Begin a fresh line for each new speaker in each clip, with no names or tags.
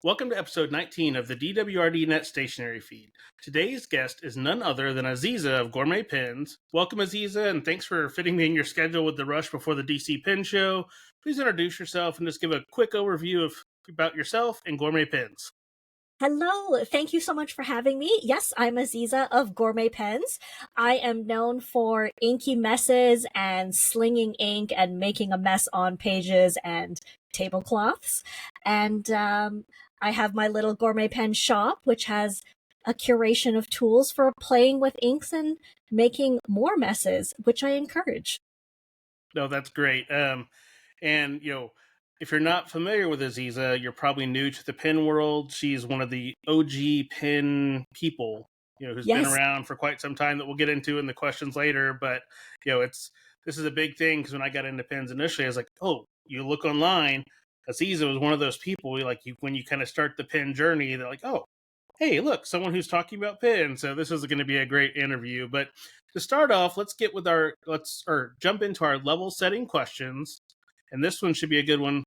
Welcome to episode 19 of the DWRDNET Stationery feed. Today's guest is none other than Azizah of Gourmet Pens. Welcome, Azizah, and thanks for fitting me in your schedule with the rush before the DC Pen Show. Please introduce yourself and just give a quick overview about yourself and Gourmet Pens.
Hello, thank you so much for having me. Yes, I'm Azizah of Gourmet Pens. I am known for inky messes and slinging ink and making a mess on pages and tablecloths. And I have my little Gourmet Pen shop, which has a curation of tools for playing with inks and making more messes, which I encourage.
No, that's great. If you're not familiar with Azizah, you're probably new to the pen world. She's one of the OG pen people, who's been around for quite some time that we'll get into in the questions later. But, this is a big thing because when I got into pens initially, I was like, oh, you look online. Azizah was one of those people when you kind of start the pen journey, they're like, oh, hey, look, someone who's talking about pens. So this is going to be a great interview. But to start off, let's jump into our level setting questions. And this one should be a good one.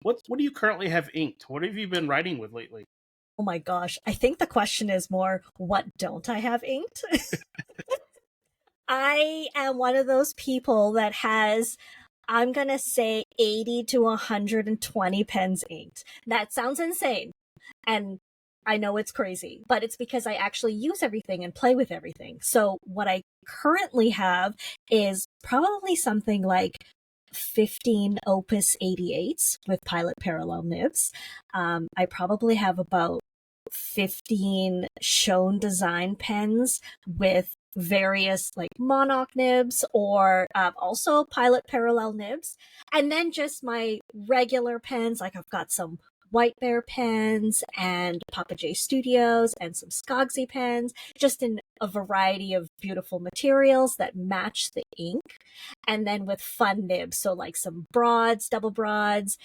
What do you currently have inked? What have you been writing with lately?
Oh my gosh, I think the question is more, what don't I have inked? I am one of those people that has, I'm going to say 80 to 120 pens inked. That sounds insane. And I know it's crazy, but it's because I actually use everything and play with everything. So what I currently have is probably something like 15 Opus 88s with pilot parallel nibs. I probably have about 15 shown design pens with various like monarch nibs or also pilot parallel nibs. And then just my regular pens, like I've got some White Bear pens and Papa J Studios and some Skogsy pens, just in a variety of beautiful materials that match the ink. And then with fun nibs, so like some broads, double broads,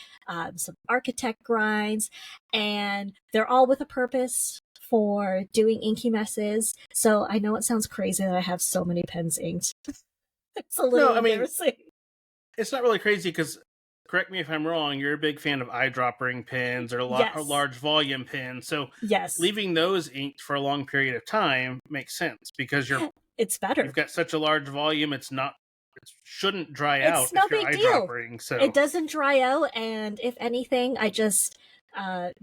some architect grinds, and they're all with a purpose for doing inky messes. So I know it sounds crazy that I have so many pens inked. It's a little embarrassing.
It's not really crazy because, correct me if I'm wrong, you're a big fan of eyedroppering pens or large volume pens. So leaving those inked for a long period of time makes sense because
it's better.
You've got such a large volume, it shouldn't dry out.
It's no big deal.
So
it doesn't dry out, and if anything, I just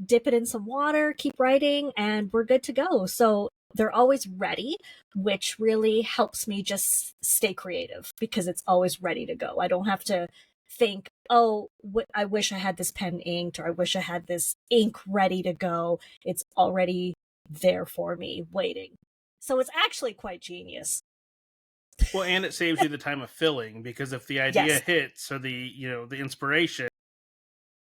dip it in some water, keep writing, and we're good to go. So they're always ready, which really helps me just stay creative because it's always ready to go. I don't have to think, oh, I wish I had this pen inked, or I wish I had this ink ready to go. It's already there for me, waiting. So it's actually quite genius.
Well, and it saves you the time of filling, because if the idea hits, or the inspiration,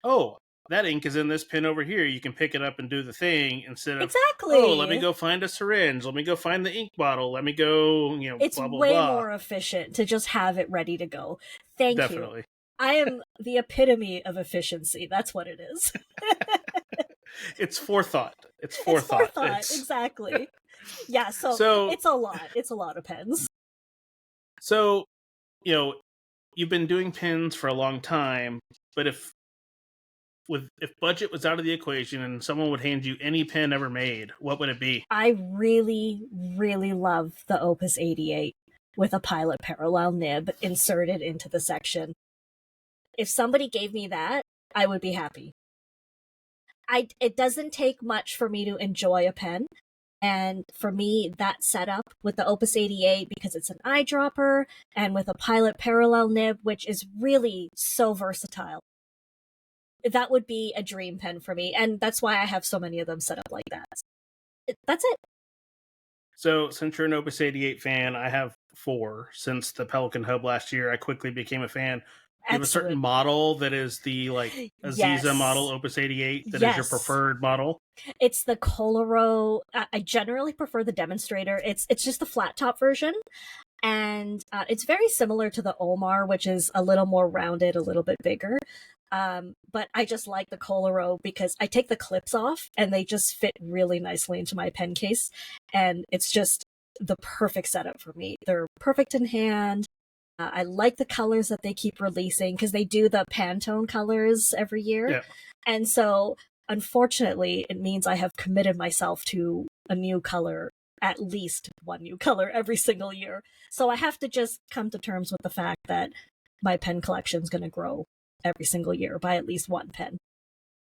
oh, that ink is in this pen over here, you can pick it up and do the thing instead of, oh, let me go find a syringe, let me go find the ink bottle, let me go,
it's
blah, blah,
way
blah.
more efficient to just have it ready to go. Thank
Definitely.
you. I am the epitome of efficiency. That's what it is.
It's forethought.
It's forethought. Exactly. Yeah, so it's a lot. It's a lot of pens.
So, you've been doing pens for a long time, but if budget was out of the equation and someone would hand you any pen ever made, what would it be?
I really, really love the Opus 88 with a pilot parallel nib inserted into the section. If somebody gave me that, I would be happy. It doesn't take much for me to enjoy a pen. And for me, that setup with the Opus 88, because it's an eyedropper and with a pilot parallel nib, which is really so versatile, that would be a dream pen for me. And that's why I have so many of them set up like that. That's it.
So since you're an Opus 88 fan, I have 4. Since the Pelican Hub last year, I quickly became a fan. You have a certain model that is the Azizah model, Opus 88, that is your preferred model?
It's the Coloro. I generally prefer the Demonstrator. It's just the flat top version. And it's very similar to the Omar, which is a little more rounded, a little bit bigger. But I just like the Coloro because I take the clips off and they just fit really nicely into my pen case. And it's just the perfect setup for me. They're perfect in hand. I like the colors that they keep releasing because they do the Pantone colors every year. Yeah. And so unfortunately, it means I have committed myself to a new color, at least one new color every single year. So I have to just come to terms with the fact that my pen collection is going to grow every single year by at least one pen.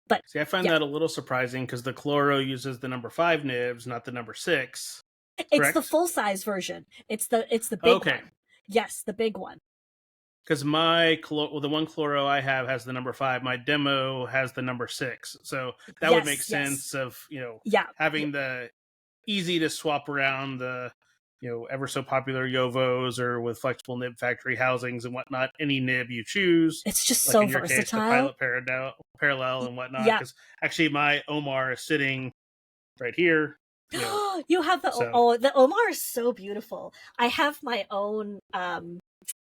But
see, I find
yeah,
that a little surprising because the Chloro uses the number 5 nibs, not the number 6.
it's the
Correct?
full size version. It's the big
Okay.
one. Yes, the big one.
Because the one Chloro I have has the number 5. My demo has the number 6. So that would make
Yes, yes.
sense of,
Yeah.
having the easy to swap around the, ever so popular Yovos or with flexible nib factory housings and whatnot. Any nib you choose,
It's just
like
so
in your case, the
versatile.
Pilot Parallel and whatnot.
Yeah.
Because actually, my Omar is sitting right here.
You have
So
the Omar is so beautiful. I have my own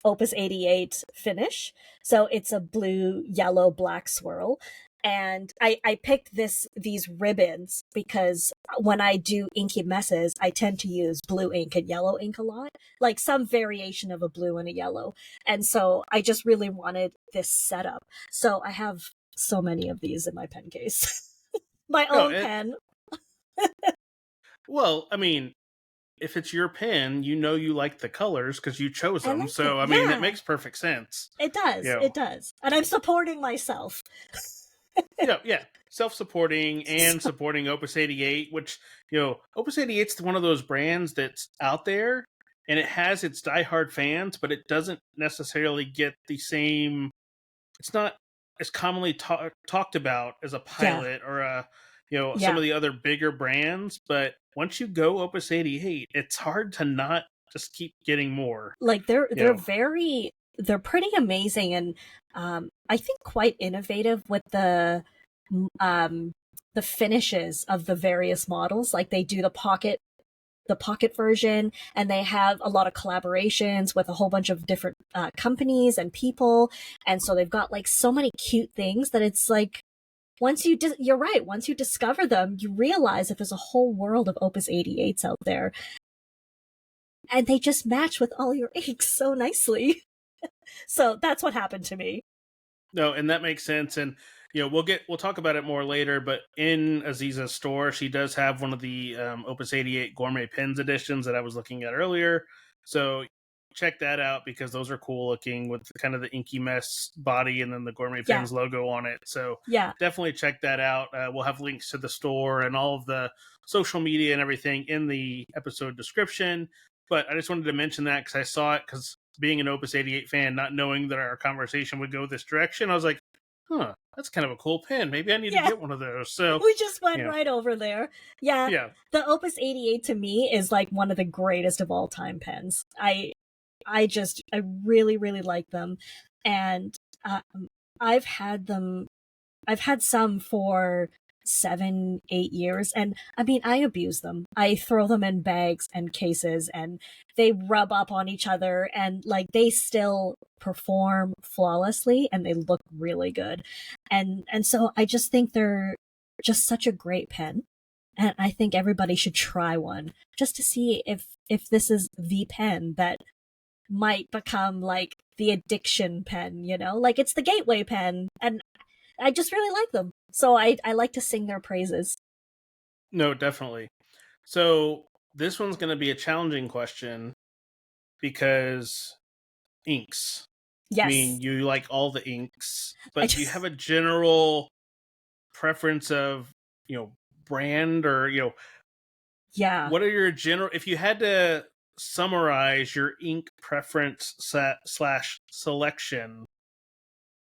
Opus 88 finish. So it's a blue, yellow, black swirl. And I picked these ribbons because when I do inky messes, I tend to use blue ink and yellow ink a lot, like some variation of a blue and a yellow. And so I just really wanted this setup. So I have so many of these in my pen case. My
no,
own pen.
well, I mean, if it's your pen, you like the colors because you chose
I
them.
like it.
So I mean, that
Yeah,
makes perfect sense.
it does.
You know,
It does. And I'm supporting myself.
yeah, self-supporting and
So,
supporting Opus 88, which Opus 88's one of those brands that's out there and it has its diehard fans, but it doesn't necessarily get the same. It's not as commonly talked about as a
yeah,
Pilot or some
yeah.
of the other bigger brands. But once you go Opus 88, it's hard to not just keep getting more.
Like
You
they're
know,
very they're pretty amazing and I think quite innovative with um the finishes of the various models. Like they do the pocket version, and they have a lot of collaborations with a whole bunch of different companies and people, and so they've got like so many cute things that it's like you're right, once you discover them, you realize that there's a whole world of Opus 88s out there, and they just match with all your inks so nicely. So that's what happened to me.
no, and that makes sense. And we'll talk about it more later. But in Azizah's store, she does have one of the Opus 88 Gourmet Pins editions that I was looking at earlier. So check that out because those are cool looking with kind of the inky mess body and then the Gourmet
Yeah,
Pins logo on it. So
yeah,
definitely check that out. We'll have links to the store and all of the social media and everything in the episode description. But I just wanted to mention that because I saw it because being an Opus 88 fan, not knowing that our conversation would go this direction, I was like, huh, that's kind of a cool pen. Maybe I need to
yeah.
get one of those. So,
We just went
you know,
right over there. Yeah,
yeah.
the Opus 88 to me is like one of the greatest of all time pens. I really really like them, and I've had them. I've had some for 7, 8 years, and I mean, I abuse them. I throw them in bags and cases, and they rub up on each other, and like they still perform flawlessly, and they look really good. And so I just think they're just such a great pen, and I think everybody should try one just to see if this is the pen that might become like the addiction pen, like it's the gateway pen, and I just really like them. So I like to sing their praises.
No, definitely. So this one's going to be a challenging question because inks. I mean,
Yes.
you like all the inks,
I
but do you
just,
have a general preference of, brand or,
yeah.
what are your general, if you had to summarize your ink preference slash selection,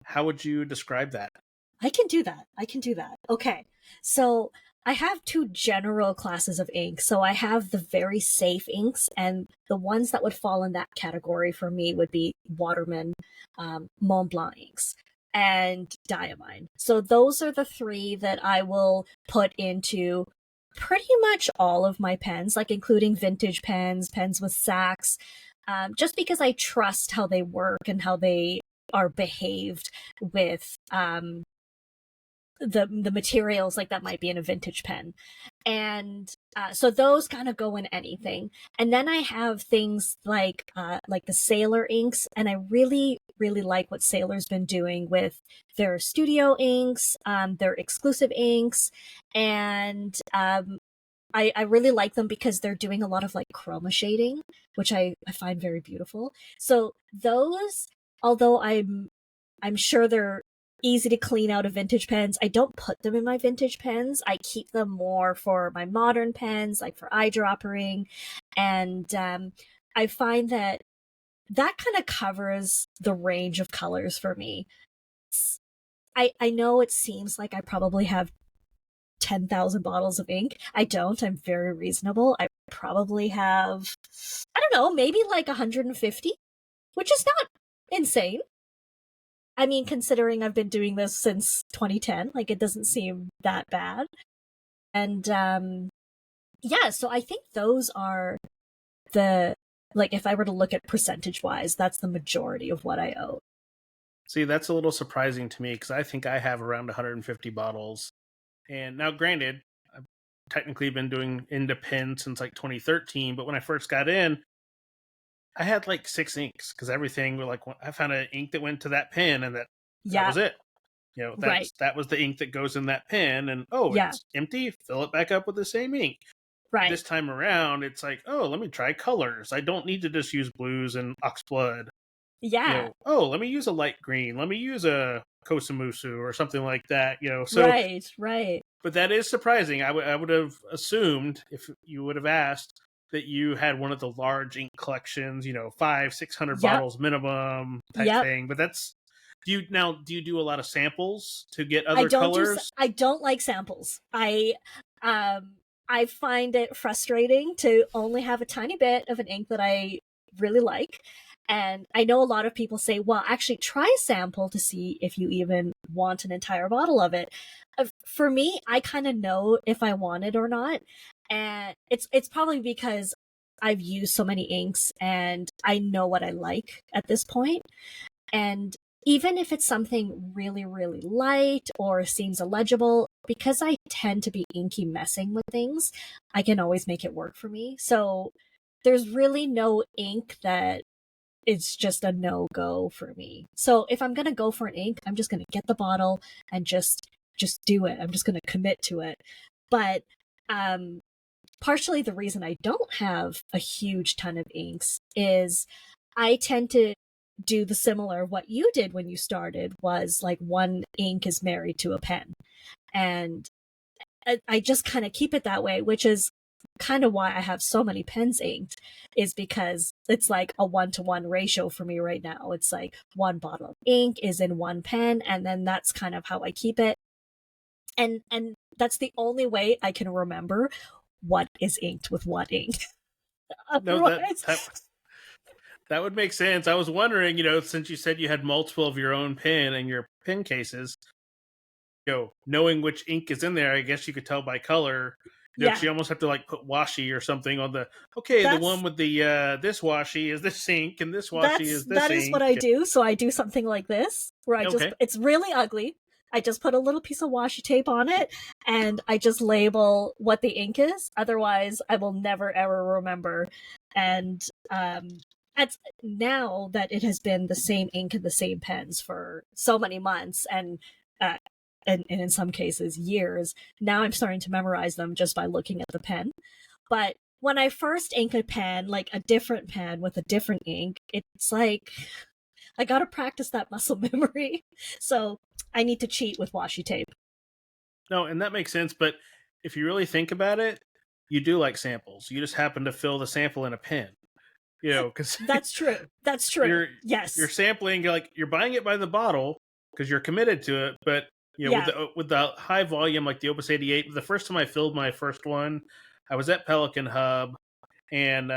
how would you describe that?
I can do that. I can do that. Okay. So I have two general classes of ink. So I have the very safe inks, and the ones that would fall in that category for me would be Waterman, Mont Blanc inks, and Diamine. So those are the three that I will put into pretty much all of my pens, like including vintage pens, pens with sacks, just because I trust how they work and how they are behaved with the materials like that might be in a vintage pen. And so those kind of go in anything. And then I have things like the Sailor inks, and I really really like what Sailor's been doing with their studio inks, their exclusive inks, and I really like them because they're doing a lot of like chroma shading, which I find very beautiful. So those, although I'm sure they're easy to clean out of vintage pens, I don't put them in my vintage pens. I keep them more for my modern pens, like for eyedroppering. And I find that kind of covers the range of colors for me. I know it seems like I probably have 10,000 bottles of ink. I don't. I'm very reasonable. I probably have, I don't know, maybe like 150, which is not insane. I mean, considering I've been doing this since 2010, like it doesn't seem that bad. And yeah, so I think those are like if I were to look at percentage wise, that's the majority of what I own.
See, that's a little surprising to me because I think I have around 150 bottles. And now, granted, I've technically been doing into pen since like 2013, but when I first got in, I had like 6 inks because everything like I found an ink that went to that pen, and that was it. That was the ink that goes in that pen, and it's empty. Fill it back up with the same ink.
Right.
This time around, it's like, let me try colors. I don't need to just use blues and oxblood.
Yeah.
Let me use a light green. Let me use a Kosamusu or something like that. So
right.
But that is surprising. I would have assumed if you would have asked that you had one of the large ink collections, 500-600 bottles minimum type thing. But that's do you do a lot of samples to get other colors?
I don't like samples. I find it frustrating to only have a tiny bit of an ink that I really like. And I know a lot of people say, well, actually try a sample to see if you even want an entire bottle of it. For me, I kind of know if I want it or not. And it's probably because I've used so many inks and I know what I like at this point. And even if it's something really, really light or seems illegible, because I tend to be inky messing with things, I can always make it work for me. So there's really no ink that it's just a no-go for me. So if I'm going to go for an ink, I'm just going to get the bottle and just do it. I'm just going to commit to it. But partially the reason I don't have a huge ton of inks is I tend to do the similar what you did when you started, was like one ink is married to a pen. And I just kind of keep it that way, which is kind of why I have so many pens inked, is because it's like a 1-to-1 ratio for me right now. It's like one bottle of ink is in one pen, and then that's kind of how I keep it. And that's the only way I can remember what is inked with what ink.
No, that would make sense. I was wondering, since you said you had multiple of your own pen in your pen cases, knowing which ink is in there, I guess you could tell by color. You almost have to like put washi or something on the one with the this washi is this ink and this washi is this ink.
That is what I do. So I do something like this where it's really ugly. I just put a little piece of washi tape on it and I just label what the ink is. Otherwise, I will never ever remember. And now that it has been the same ink and the same pens for so many months and in some cases years, now I'm starting to memorize them just by looking at the pen. But when I first ink a pen, like a different pen with a different ink, it's like I gotta practice that muscle memory. So I need to cheat with washi tape.
No, and that makes sense, but if you really think about it, you do like samples. You just happen to fill the sample in a pen. Because
that's true. That's true.
You're sampling, you're buying it by the bottle because you're committed to it, but with the high volume like the Opus 88, the first time I filled my first one, I was at Pelican Hub, and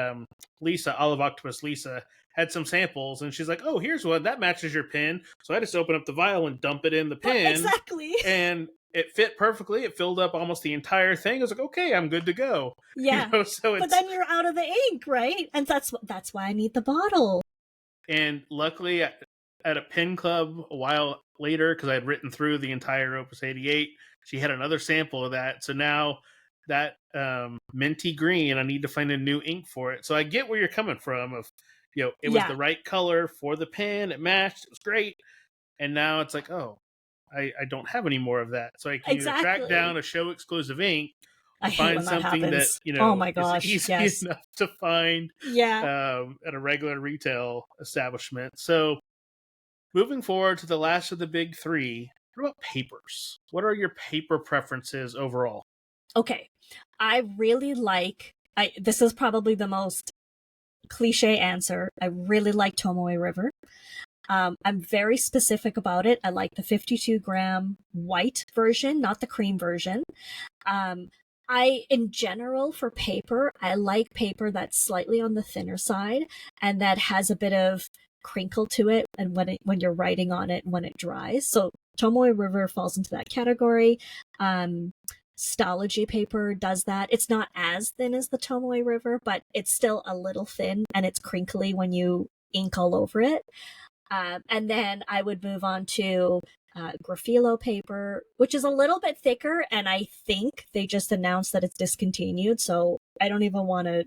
Lisa, Olive Octopus Lisa, had some samples, and she's like, "Oh, here's one that matches your pen." So I just open up the vial and dump it in the pen,
exactly,
and it fit perfectly. It filled up almost the entire thing. I was like, "Okay, I'm good to go."
Yeah, but then you're out of the ink, right? And that's why I need the bottle.
And luckily, at a pen club a while later because I had written through the entire Opus 88. She had another sample of that. So now that minty green, I need to find a new ink for it. So I get where you're coming from of, it was
Yeah,
the right color for the pen. It matched. It was great. And now it's like, oh, I don't have any more of that. So I can either track down
exactly.
a show exclusive ink
I
or
hate
find
when that
something that,
happens. Oh my
is
gosh.
easy
Yes.
enough to find
Yeah.
at a regular retail establishment. So moving forward to the last of the big three, what about papers? What are your paper preferences overall?
Okay. I really like, this is probably the most cliche answer. I really like Tomoe River. I'm very specific about it. I like the 52-gram white version, not the cream version. In general, for paper, I like paper that's slightly on the thinner side and that has a bit of crinkle to it, and when you're writing on it when it dries. So Tomoe River falls into that category. Stalogy paper does that. It's not as thin as the Tomoe River, but it's still a little thin and it's crinkly when you ink all over it. And then I would move on to Graphilo paper, which is a little bit thicker, and I think they just announced that it's discontinued. So I don't even want to.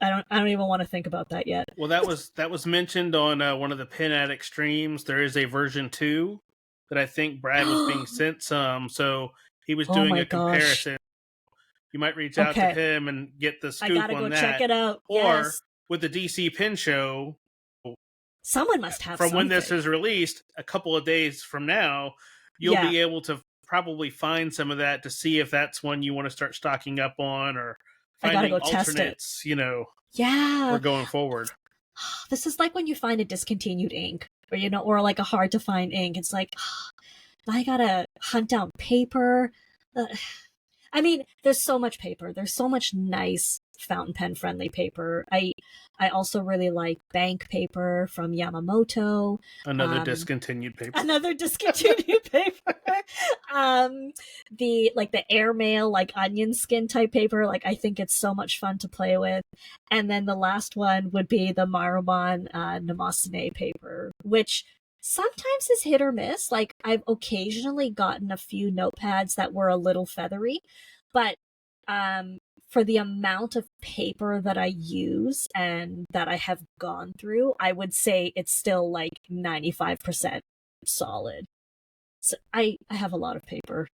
I don't even want to think about that yet.
Well, that was mentioned on one of the Pen Addict streams. There is a version 2 that I think Brad was being sent some, so he was
Oh
doing
my
a
gosh.
comparison. You might reach out to
Okay.
him and get the
I
scoop
gotta go
on
check
that.
it out.
Or
Yes.
with the DC Pen Show,
Someone must have
from
something.
when this is released, a couple of days from now, you'll be able to probably find some of that to see if that's one you want to start stocking up on or
I gotta
finding
go test it.
alternates,
Yeah.
for going forward.
This is like when you find a discontinued ink, or or like a hard to find ink. It's like, I gotta hunt down paper. I mean, there's so much paper. There's so much nice fountain pen friendly paper. I also really like bank paper from Yamamoto.
Another discontinued paper.
Another discontinued paper. The airmail, like onion skin type paper. Like, I think it's so much fun to play with. And then the last one would be the Marumon Namasine paper, which sometimes is hit or miss. Like, I've occasionally gotten a few notepads that were a little feathery, but for the amount of paper that I use and that I have gone through, I would say it's still like 95% solid. So I have a lot of paper.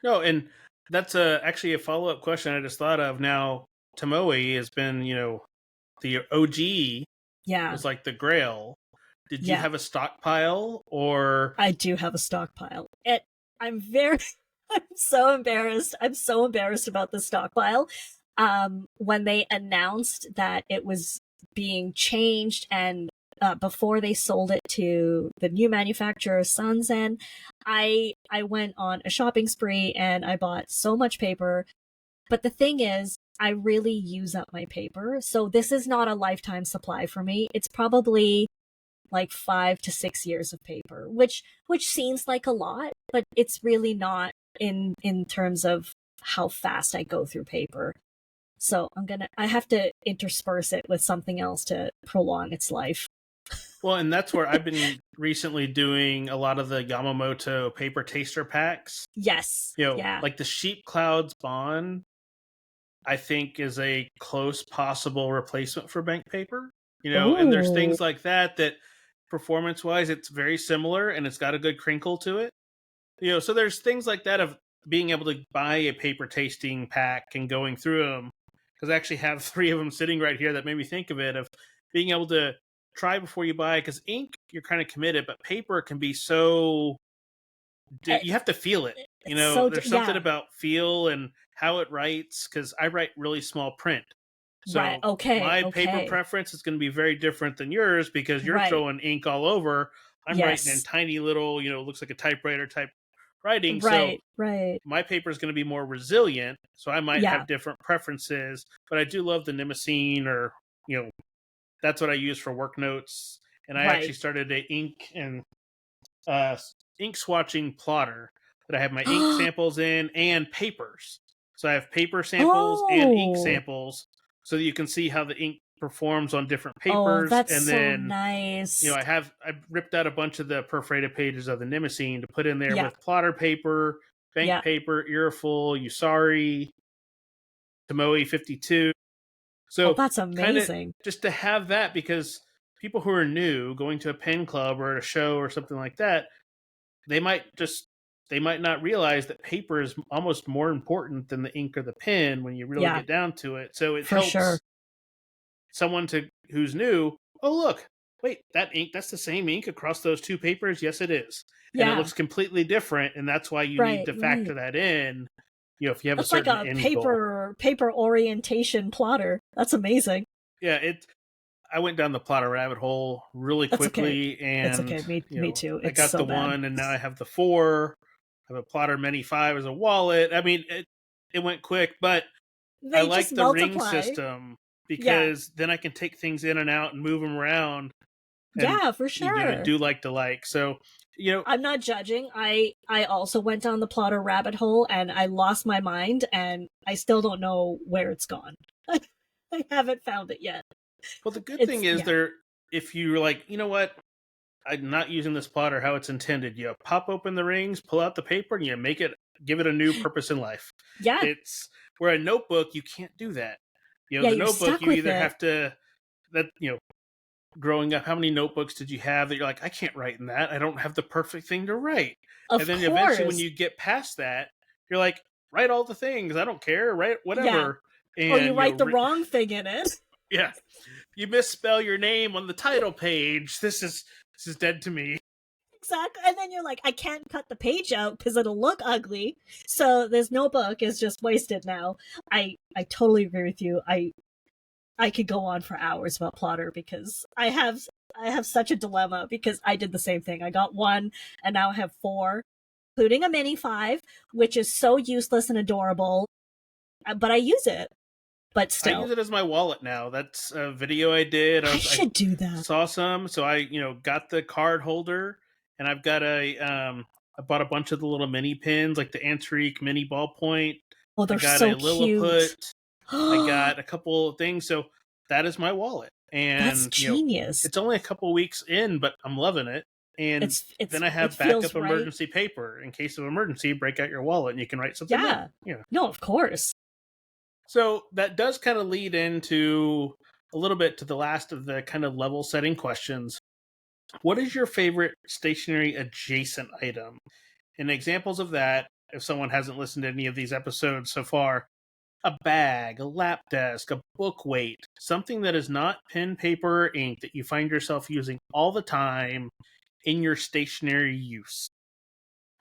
No, and that's actually a follow-up question I just thought of. Now, Tomoe has been, the OG was like the grail. Did you have a stockpile, or?
I do have a stockpile. I'm so embarrassed. I'm so embarrassed about the stockpile. When they announced that it was being changed and before they sold it to the new manufacturer, Sanzen, I went on a shopping spree and I bought so much paper. But the thing is, I really use up my paper. So this is not a lifetime supply for me. It's probably like 5 to 6 years of paper, which seems like a lot, but it's really not in terms of how fast I go through paper. So I have to intersperse it with something else to prolong its life.
Well, and that's where I've been recently doing a lot of the Yamamoto paper taster packs.
Yes.
Like the Sheep Clouds Bond, I think is a close possible replacement for bank paper. And there's things like that performance-wise, it's very similar and it's got a good crinkle to it. So there's things like that of being able to buy a paper tasting pack and going through them. Because I actually have 3 of them sitting right here that made me think of it, of being able to try before you buy. Because ink, you're kind of committed, but paper can be so... you have to feel it. There's something about feel and how it writes, because I write really small print. So my paper preference is going to be very different than yours because you're throwing ink all over. I'm writing in tiny little, looks like a typewriter type writing.
Right.
My paper is going to be more resilient. So I might have different preferences, but I do love the Nemasine, or, that's what I use for work notes. And I actually started a ink and ink swatching plotter that I have my ink samples in and papers. So I have paper samples and ink samples so that you can see how the ink performs on different
Oh,
papers,
that's
and
so
then
nice.
I ripped out a bunch of the perforated pages of the Nimacine to put in there
Yeah.
with plotter paper, bank
Yeah.
paper, Irreful, Usari, Tomoe 52.
Oh,
So
that's
kind of
amazing.
just to have that, because people who are new going to a pen club or a show or something like that, they might not realize that paper is almost more important than the ink or the pen when you really
Yeah,
get down to it. So it
for sure.
helps someone who's new. Oh, look, wait, that ink, that's the same ink across those two papers. Yes, it is. And it
Yeah.
looks completely different. And that's why you need
Right,
to
right.
factor that in, if you have a
That's like
certain
a
end goal.
paper orientation plotter. That's amazing.
Yeah, I went down the plotter rabbit hole really
That's okay.
quickly,
It's
and
okay. Me too.
I
It's
got
so
the
bad.
one, and now I have the 4. I have a plotter Mini 5 as a wallet. I mean, it went quick, but I
They just
like the ring
multiply.
system
Yeah.
because then I can take things in and out and move them around, and
Yeah, for sure.
do like to like. So
I'm not judging. I also went down the plotter rabbit hole and I lost my mind and I still don't know where it's gone. I haven't found it yet.
well, the good thing
It's
is
yeah.
if you're like, you know what, I'm not using this plotter how it's intended. You pop open the rings, pull out the paper, and you give it a new purpose in life.
Yeah.
It's where a notebook, you can't do that.
Yeah,
The
you're
notebook,
stuck
you
with
either
it.
have to, growing up, how many notebooks did you have that you're like, I can't write in that. I don't have the perfect thing to write. And
Of
then eventually, when
course.
you get past that, you're like, write all the things. I don't care. Write
Yeah.
whatever.
Or you
And
write the wrong thing in it.
yeah, you misspell your name on the title page. This is dead to me.
Exactly. And then you're like, I can't cut the page out because it'll look ugly. So this notebook is just wasted now. I totally agree with you. I could go on for hours about plotter because I have such a dilemma because I did the same thing. I got 1 and now I have 4, including a mini 5, which is so useless and adorable, but I use it. But
I
still,
use it as my wallet now. That's a video I did.
I
I
should do that.
saw some, so I got the card holder, and I've got I bought a bunch of the little mini pins, like the Antique mini ballpoint.
Oh,
I
they're
got
so
a
cute.
Lilliput. I got a couple of things, so that is my wallet.
That's
And
genius.
it's only a couple weeks in, but I'm loving it. And then I
It
have
feels
backup
right.
emergency paper in case of emergency. Break out your wallet, and you can write something
Yeah.
down.
No, of course.
So that does kind of lead into a little bit to the last of the kind of level setting questions. What is your favorite stationery adjacent item? And examples of that, if someone hasn't listened to any of these episodes so far, a bag, a lap desk, a book weight, something that is not pen, paper, or ink that you find yourself using all the time in your stationery use.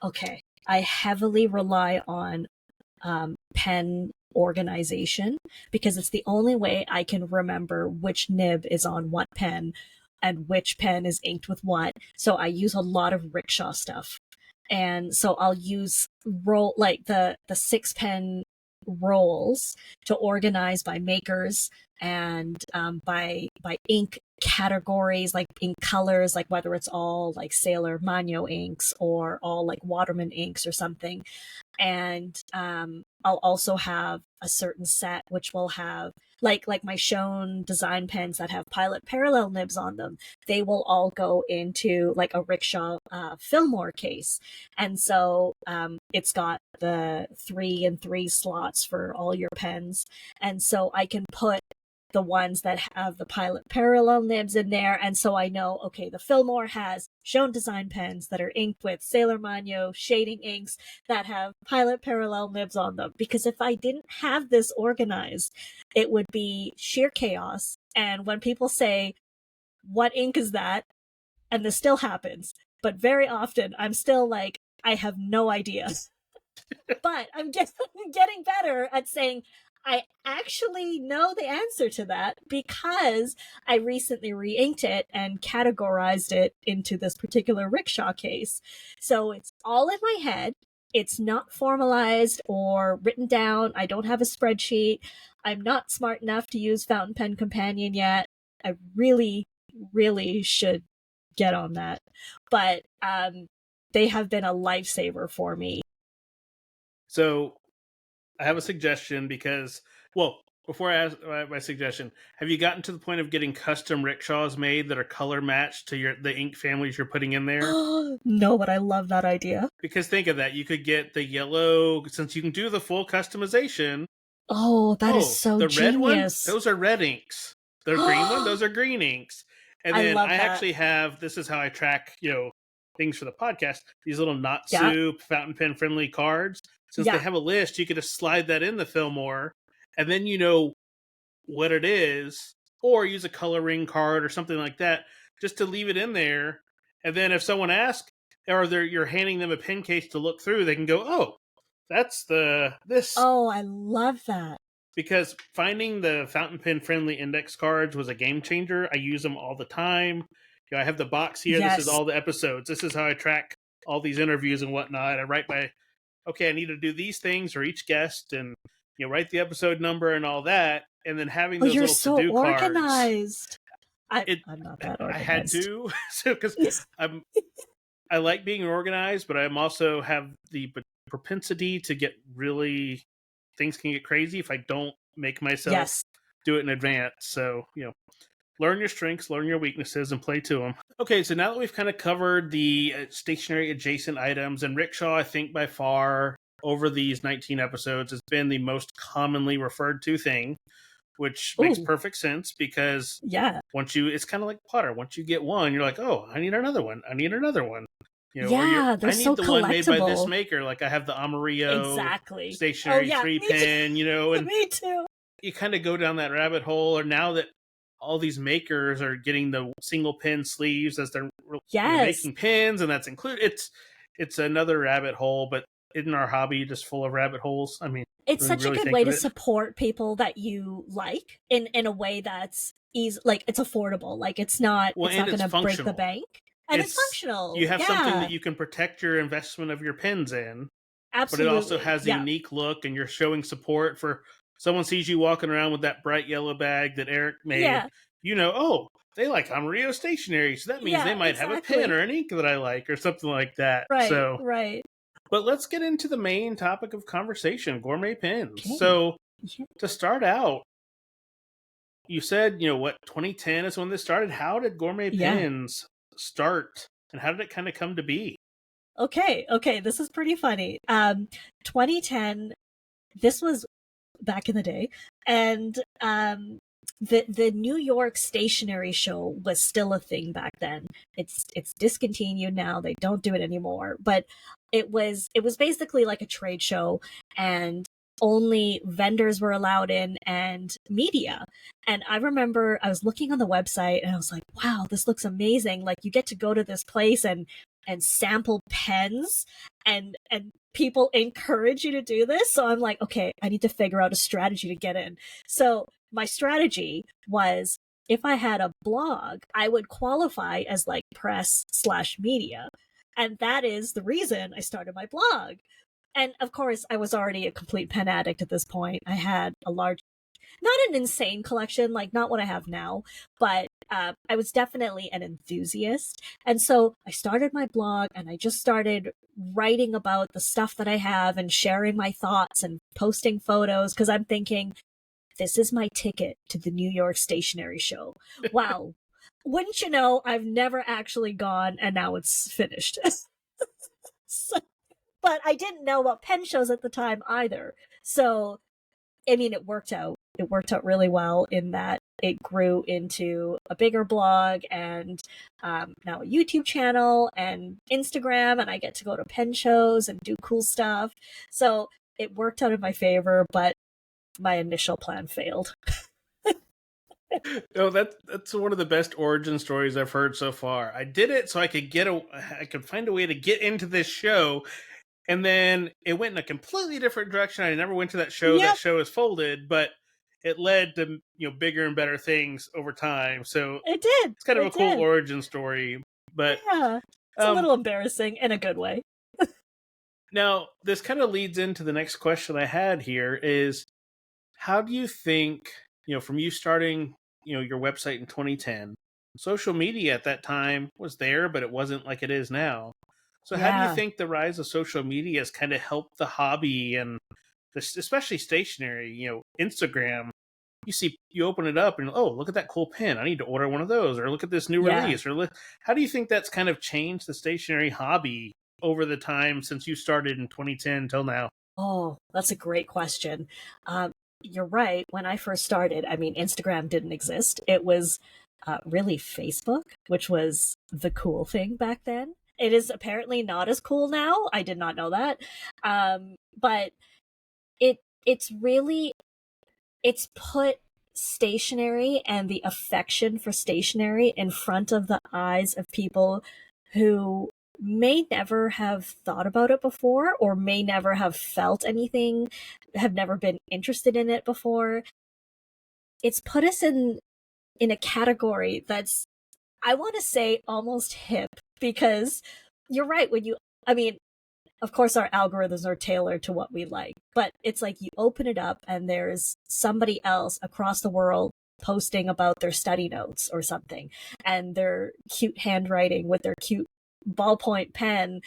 Okay. I heavily rely on pen organization because it's the only way I can remember which nib is on what pen and which pen is inked with what. So I use a lot of rickshaw stuff. And so I'll use like the 6 pen rolls to organize by makers and by ink categories, like ink colors, like whether it's all like Sailor Mano inks or all like Waterman inks or something. And I'll also have a certain set which will have like my shown design pens that have Pilot parallel nibs on them. They will all go into like a rickshaw Fillmore case, and so it's got the 3 and 3 slots for all your pens, and so I can put the ones that have the Pilot parallel nibs in there. And so I know, okay, the Fillmore has shown design pens that are inked with Sailor Mano shading inks that have Pilot parallel nibs on them. Because if I didn't have this organized, it would be sheer chaos. And when people say, what ink is that? And this still happens, but very often I'm still like, I have no idea. But I'm getting better at saying, I actually know the answer to that because I recently re-inked it and categorized it into this particular rickshaw case. So it's all in my head. It's not formalized or written down. I don't have a spreadsheet. I'm not smart enough to use Fountain Pen Companion yet. I really, really should get on that. But they have been a lifesaver for me.
So I have a suggestion because, well, Before I ask my suggestion, have you gotten to the point of getting custom rickshaws made that are color matched to the ink families you're putting in there?
No, but I love that idea.
Because think of that, you could get the yellow, since you can do the full customization.
Oh, that is so
the red one,
genius.
those are red inks. The green one, those are green inks. And then I actually have, this is how I track, things for the podcast, these little Natsu fountain pen friendly cards. Since they have a list, you could just slide that in the Fillmore, and then you know what it is, or use a coloring card or something like that, just to leave it in there. And then if someone asks, or you're handing them a pen case to look through, they can go, oh, that's this.
Oh, I love that.
Because finding the fountain pen friendly index cards was a game changer. I use them all the time. I have the box here. Yes. This is all the episodes. This is how I track all these interviews and whatnot. I write okay, I need to do these things for each guest, and write the episode number and all that. And then having those little to-do cards.
You're so organized. I'm not that organized.
I had to, because I like being organized, but I also have the propensity to get really, things can get crazy if I don't make myself do it in advance. So, learn your strengths, learn your weaknesses, and play to them. Okay, so now that we've kind of covered the stationery adjacent items, and rickshaw, I think by far over these 19 episodes has been the most commonly referred to thing, which makes perfect sense, because it's kind of like Potter. Once you get one, you're like, oh, I need another one. I need another one.
They're
I need
so
the
collectible.
One made by this maker. Like I have the Amarillo stationery 3-pen, and
me too.
You kind of go down that rabbit hole. Or now that all these makers are getting the single pen sleeves as they're making pens, and that's included. It's another rabbit hole, but isn't our hobby just full of rabbit holes? I mean,
it's such a good way to support people that you like in a way that's easy, like it's affordable, like it's not going to break the bank, and it's functional.
You have something that you can protect your investment of your pens in.
Absolutely.
But it also has a unique look, and you're showing support for someone sees you walking around with that bright yellow bag that Eric made. Oh, they like Amarillo stationery, so that means they might have a pen or an ink that I like, or something like that.
Right.
But let's get into the main topic of conversation, gourmet pens. Okay. So to start out, you said, 2010 is when this started. How did gourmet pens start, and how did it kind of come to be?
Okay, this is pretty funny. 2010, this was back in the day, and the New York Stationery Show was still a thing back then. It's discontinued now. They don't do it anymore, but it was basically like a trade show, and only vendors were allowed in and media. And I remember I was looking on the website and I was like, wow, this looks amazing. Like you get to go to this place and sample pens, and people encourage you to do this. So I'm like, okay, I need to figure out a strategy to get in. So my strategy was, if I had a blog, I would qualify as like press/media. And that is the reason I started my blog. And of course, I was already a complete pen addict at this point. I had a large, not an insane collection, like not what I have now, but I was definitely an enthusiast. And so I started my blog, and I just started writing about the stuff that I have and sharing my thoughts and posting photos, because I'm thinking, this is my ticket to the New York Stationery Show. Wow. Wouldn't you know, I've never actually gone, and now it's finished. But I didn't know about pen shows at the time either. So, I mean, it worked out. It worked out really well in that it grew into a bigger blog, and now a YouTube channel and Instagram, and I get to go to pen shows and do cool stuff. So it worked out in my favor, but my initial plan failed.
No, that's one of the best origin stories I've heard so far. I did it so I could find a way to get into this show. And then it went in a completely different direction. I never went to that show. That show is folded, but it led to bigger and better things over time. So
it did.
It's kind of a cool origin story. But
it's a little embarrassing in a good way.
Now, this kind of leads into the next question I had here is, how do you think, from you starting, your website in 2010, social media at that time was there, but it wasn't like it is now. So how do you think the rise of social media has kind of helped the hobby, and especially stationery, Instagram, you open it up and, oh, look at that cool pen. I need to order one of those, or look at this new
Yeah.
release, or how do you think that's kind of changed the stationery hobby over the time since you started in 2010 till now?
Oh, that's a great question. You're right. When I first started, I mean, Instagram didn't exist. It was really Facebook, which was the cool thing back then. It is apparently not as cool now. I did not know that. But it's really it's put stationery and the affection for stationery in front of the eyes of people who may never have thought about it before, or may never have felt anything, have never been interested in it before. It's put us in a category that's, I want to say, almost hip, because you're right. I mean, of course our algorithms are tailored to what we like, but it's like you open it up and there's somebody else across the world posting about their study notes or something, and their cute handwriting with their cute ballpoint pen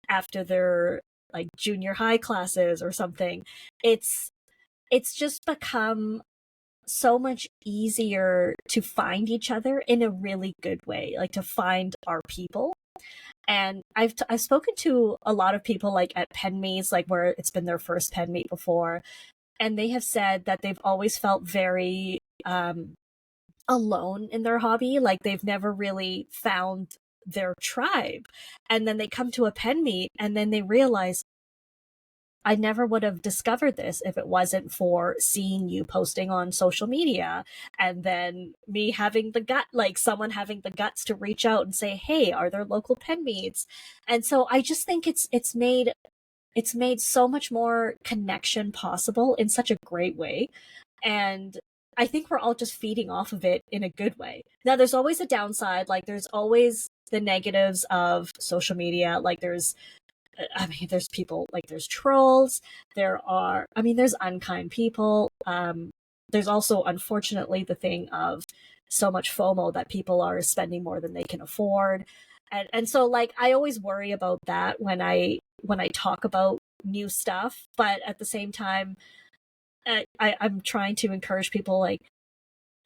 after their like junior high classes or something. It's just become so much easier to find each other in a really good way, like to find our people. And I've spoken to a lot of people like at pen meets, like where it's been their first pen meet before, and they have said that they've always felt very alone in their hobby, like they've never really found their tribe. And then they come to a pen meet and then they realize, I never would have discovered this if it wasn't for seeing you posting on social media, and then me having the gut, like someone having the guts to reach out and say, "Hey, are there local pen meets?" And so I just think it's made so much more connection possible in such a great way, and I think we're all just feeding off of it in a good way. Now, there's always a downside, like there's always the negatives of social media, like there's people, like there's trolls, there's unkind people. There's also, unfortunately, the thing of so much FOMO that people are spending more than they can afford. And so like I always worry about that when I talk about new stuff, but at the same time, I'm trying to encourage people, like,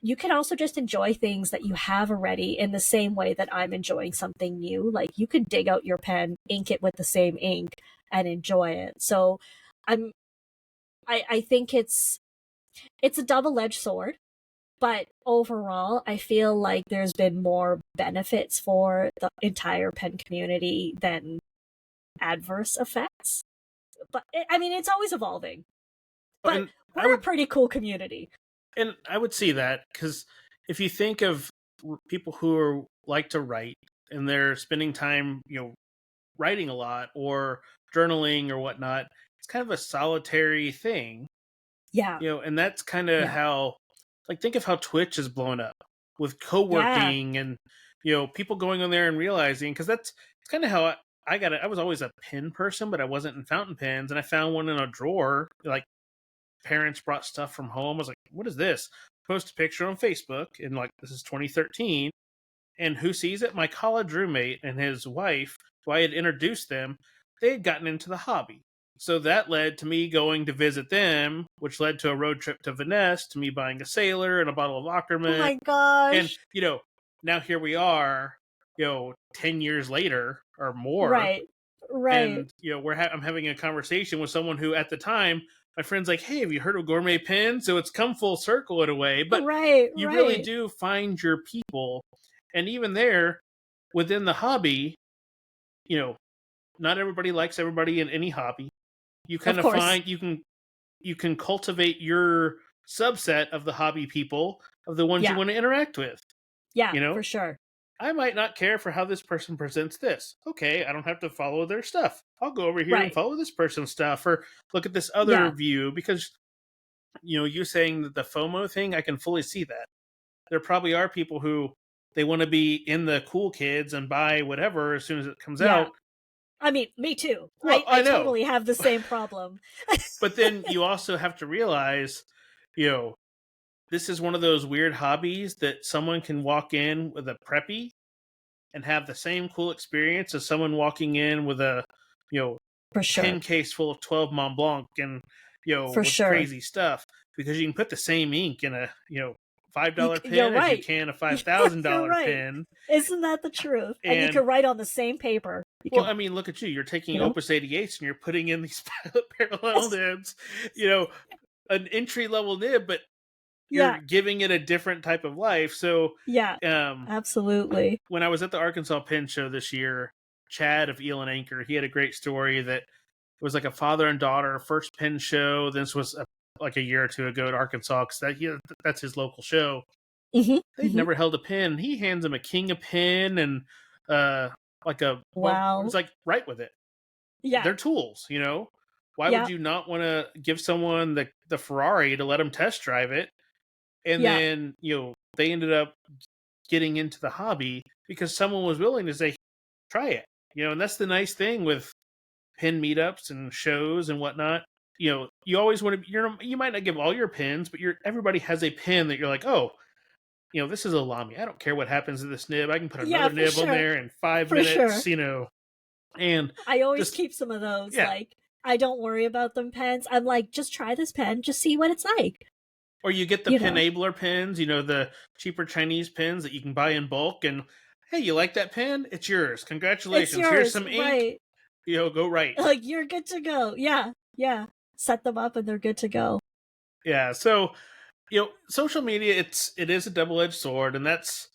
you can also just enjoy things that you have already in the same way that I'm enjoying something new. Like you could dig out your pen, ink it with the same ink, and enjoy it. So I'm I think it's a double-edged sword, but overall I feel like there's been more benefits for the entire pen community than adverse effects. But I mean, it's always evolving. But
And
we're a pretty cool community.
And I would see that, because if you think of people who like to write and they're spending time, writing a lot or journaling or whatnot, it's kind of a solitary thing,
Yeah.
and that's kind of
Yeah.
how, like, think of how Twitch is blown up with
Yeah.
co-working and, people going on there and realizing, because it's kind of how I got it. I was always a pen person, but I wasn't in fountain pens, and I found one in a drawer, like, parents brought stuff from home. I was like, what is this? Post a picture on Facebook, and like, this is 2013. And who sees it? My college roommate and his wife, who I had introduced them, they had gotten into the hobby. So that led to me going to visit them, which led to a road trip to Venice, to me buying a Sailor and a bottle of
Oh
Ackerman.
my
And,
gosh.
now here we are, 10 years later or more.
Right. Right.
And, I'm having a conversation with someone who, at the time, my friend's like, hey, have you heard of Gourmet Pen? So it's come full circle in a way, but
Right.
you really
Right.
do find your people. And even there, within the hobby, not everybody likes everybody in any hobby. You kind
Of
of
course.
find you can cultivate your subset of the hobby people, of the ones you
Yeah.
want to interact with.
Yeah, for sure.
I might not care for how this person presents this. Okay, I don't have to follow their stuff. I'll go over here and
Right.
follow this person's stuff, or look at this other
Yeah.
view, because you saying that the FOMO thing, I can fully see that. There probably are people who, they want to be in the cool kids and buy whatever as soon as it comes
Yeah.
out.
I mean, me too.
Well,
I
I know.
totally have the same problem.
But then you also have to realize, you know, this is one of those weird hobbies that someone can walk in with a preppy and have the same cool experience as someone walking in with a,
For sure.
pen case full of 12 Mont Blanc. And,
For
with
sure.
crazy stuff, because you can put the same ink in a, $5
You're
pen as you
right.
can a
You're
$5,000
right.
pen.
Isn't that the truth? And you
And
can write on the same paper. You
well,
can,
I mean, look at you. You're taking
you know?
Opus 88s and you're putting in these parallel nibs, an entry level nib, but
Yeah.
you're giving it a different type of life. So,
Yeah.
um,
Absolutely.
when I was at the Arkansas Pen Show this year, Chad of Eel and Anchor, he had a great story that it was like a father and daughter first pen show. This was like a year or two ago at Arkansas, because that's his local show.
Mm-hmm.
They'd
Mm-hmm.
never held a pen. He hands him a king of pen and like a
Wow.
it's like right with it.
Yeah.
They're tools, Why would
Yeah.
you not want to give someone the Ferrari to let them test drive it? And
Yeah.
then, they ended up getting into the hobby because someone was willing to say, try it. And that's the nice thing with pen meetups and shows and whatnot. You always want to, you might not give all your pins, but everybody has a pin that you're like, oh, this is a Lamy. I don't care what happens to this nib. I can put
Yeah,
another
for
nib on
sure.
there in 5
For sure.
minutes, and
I always
just,
keep some of those.
yeah.
Like, I don't worry about them pens. I'm like, just try this pen, just see what it's like.
Or you get the Penabler pens, the cheaper Chinese pens that you can buy in bulk, and hey, you like that pen? It's yours. Congratulations.
It's yours,
Here's some ink.
right.
Go write.
Like, you're good to go. Yeah. Yeah. Set them up and they're good to go.
Yeah. So, social media, it is a double-edged sword, and it's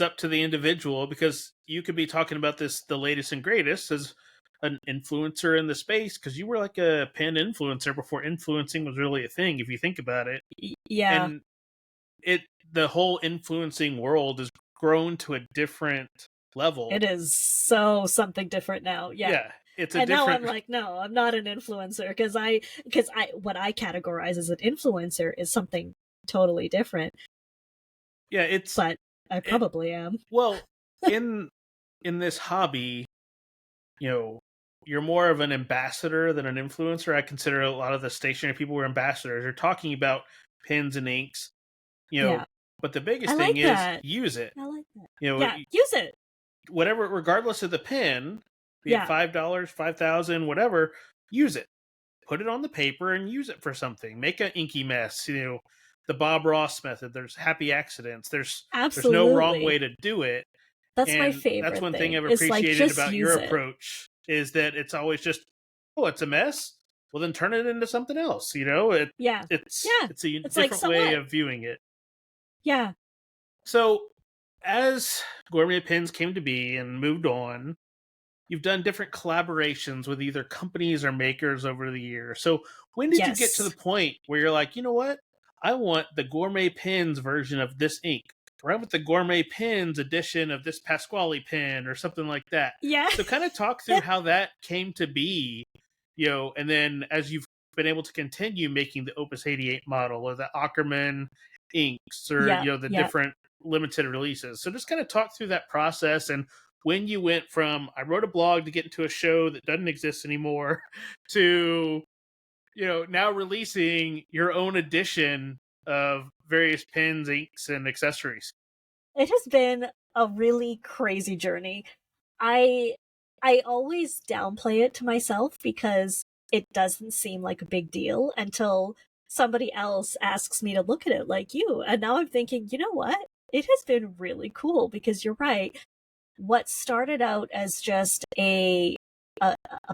up to the individual, because you could be talking about the latest and greatest as an influencer in the space, because you were like a pen influencer before influencing was really a thing, if you think about it.
Yeah.
And the whole influencing world has grown to a different level.
It is so something different now. Yeah.
It's
now I'm like, no, I'm not an influencer, because what I categorize as an influencer is something totally different.
Yeah,
but I probably am.
Well, in this hobby, you're more of an ambassador than an influencer. I consider a lot of the stationery people were ambassadors. They're talking about pens and inks,
Yeah.
But the biggest thing is use it.
I like that. Use it.
Whatever, regardless of the pen, be it $5, 5,000, whatever, use it. Put it on the paper and use it for something. Make an inky mess. The Bob Ross method. There's happy accidents. There's no wrong way to do it.
That's my favorite.
That's one thing I've
It's
appreciated about your approach, is that it's always just, oh, it's a mess. Well, then turn it into something else. It's a different way of viewing it.
Yeah.
So, as Gourmet Pens came to be and moved on, you've done different collaborations with either companies or makers over the years. So, when did you get to the point where you're like, you know what? I want the Gourmet Pens version of this ink. Right, with the Gourmet Pens edition of this Pasquale pen or something like that.
Yeah.
So kind of talk through how that came to be, and then as you've been able to continue making the Opus 88 model or the Ackerman inks or, the different limited releases. So just kind of talk through that process and when you went from, I wrote a blog to get into a show that doesn't exist anymore, to, now releasing your own edition of various pens, inks, and accessories.
It has been a really crazy journey. I always downplay it to myself because it doesn't seem like a big deal until somebody else asks me to look at it like you. And now I'm thinking, you know what? It has been really cool, because you're right. What started out as just a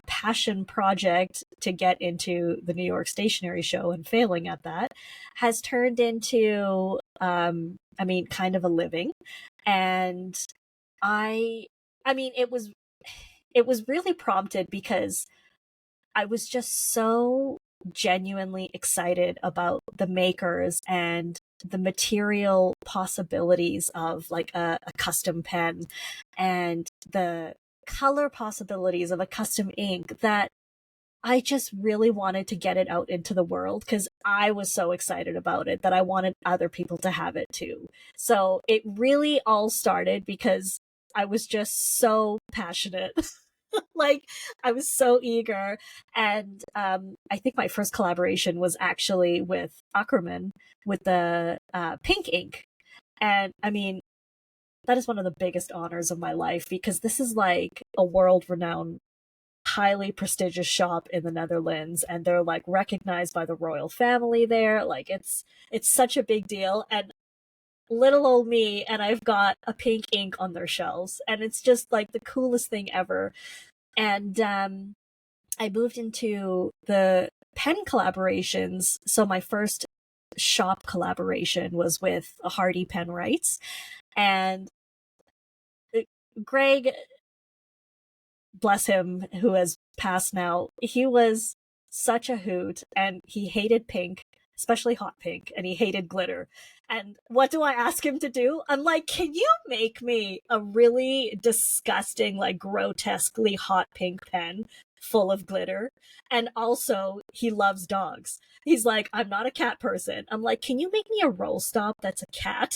passion project to get into the New York Stationery Show and failing at that has turned into, kind of a living. And it was really prompted because I was just so genuinely excited about the makers and the material possibilities of like a custom pen and the color possibilities of a custom ink that I just really wanted to get it out into the world, because I was so excited about it that I wanted other people to have it too. So it really all started because I was just so passionate. Like, I was so eager. And I think my first collaboration was actually with Ackerman with the pink ink. And that is one of the biggest honors of my life, because this is like a world-renowned highly prestigious shop in the Netherlands, and they're like recognized by the royal family there. Like it's such a big deal. And little old me, and I've got a pink ink on their shelves, and it's just like the coolest thing ever. And I moved into the pen collaborations. So my first shop collaboration was with Hardy Pen Writes, and Greg, bless him, who has passed now, he was such a hoot, and he hated pink, especially hot pink, and he hated glitter. And what do I ask him to do? I'm like, can you make me a really disgusting, like grotesquely hot pink pen full of glitter? And also, he loves dogs. He's like, I'm not a cat person. I'm like, can you make me a roll stop that's a cat?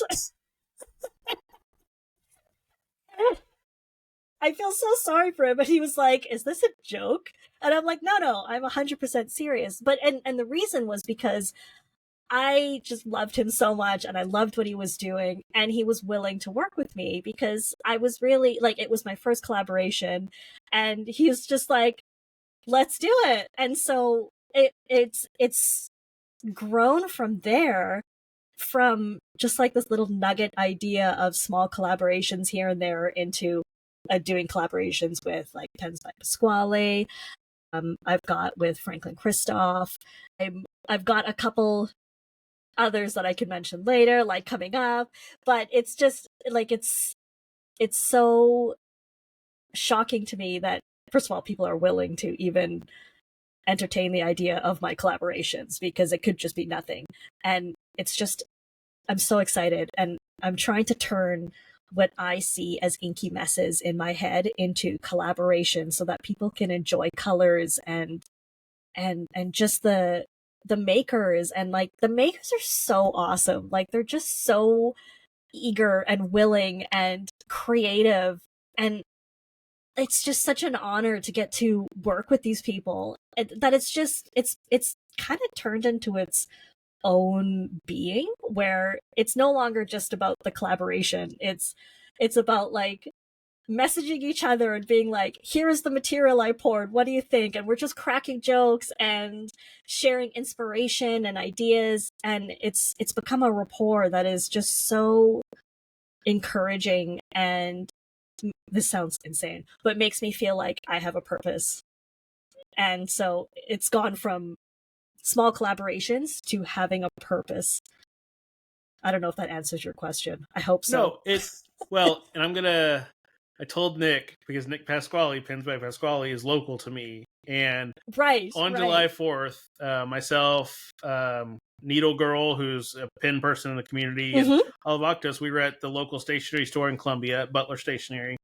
I feel so sorry for him, but he was like, is this a joke? And I'm like, no, I'm 100% serious. But and the reason was because I just loved him so much, and I loved what he was doing, and he was willing to work with me because I was really like, it was my first collaboration, and he's just like, let's do it. And so it's grown from there, from just like this little nugget idea of small collaborations here and there into doing collaborations with like Pens by Pasquale. I've got with Franklin Christoph. I've got a couple others that I could mention later, like coming up. But it's just like it's so shocking to me that, first of all, people are willing to even entertain the idea of my collaborations, because it could just be nothing. And it's just, I'm so excited, and I'm trying to turn what I see as inky messes in my head into collaboration so that people can enjoy colors and just the makers. And like the makers are so awesome. Like they're just so eager and willing and creative, and it's just such an honor to get to work with these people, that it's just it's kind of turned into its own being, where it's no longer just about the collaboration. It's about like messaging each other and being like, here's the material I poured, what do you think? And we're just cracking jokes and sharing inspiration and ideas, and it's become a rapport that is just so encouraging. And this sounds insane, but makes me feel like I have a purpose. And so it's gone from small collaborations to having a purpose. I don't know if that answers your question. I hope so.
No, and I told Nick, because Nick Pasquale, Pens by Pasquale, is local to me. And on July 4th, myself, Needle Girl, who's a pen person in the community, and Olive Octos, we were at the local stationery store in Columbia, Butler Stationery.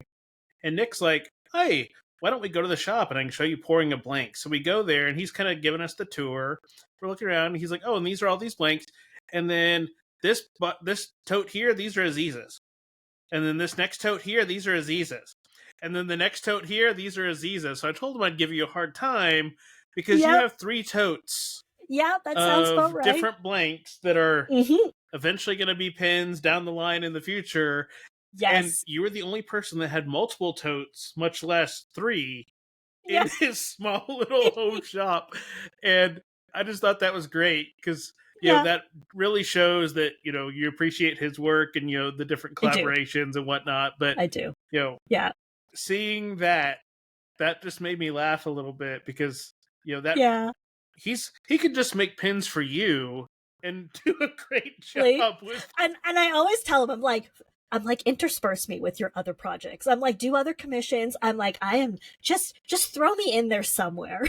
And Nick's like, hey, why don't we go to the shop and I can show you pouring a blank? So we go there, and he's kind of giving us the tour. We're looking around, and he's like, oh, and these are all these blanks. And then this tote here, these are Azizahs. And then this next tote here, these are Azizahs. And then the next tote here, these are Azizahs. So I told him I'd give you a hard time because you have 3 totes.
Yeah, that sounds about right.
Different blanks that are eventually going to be pens down the line in the future.
Yes.
And you were the only person that had multiple totes, much less 3, in his small little home shop. And I just thought that was great because, you know, that really shows that, you know, you appreciate his work and, you know, the different collaborations and whatnot. But
I do.
You know, seeing that just made me laugh a little bit because, you know, that he could just make pens for you and do a great job with.
And I always tell him, I'm like, intersperse me with your other projects. I'm like, do other commissions. I'm like, I am just throw me in there somewhere.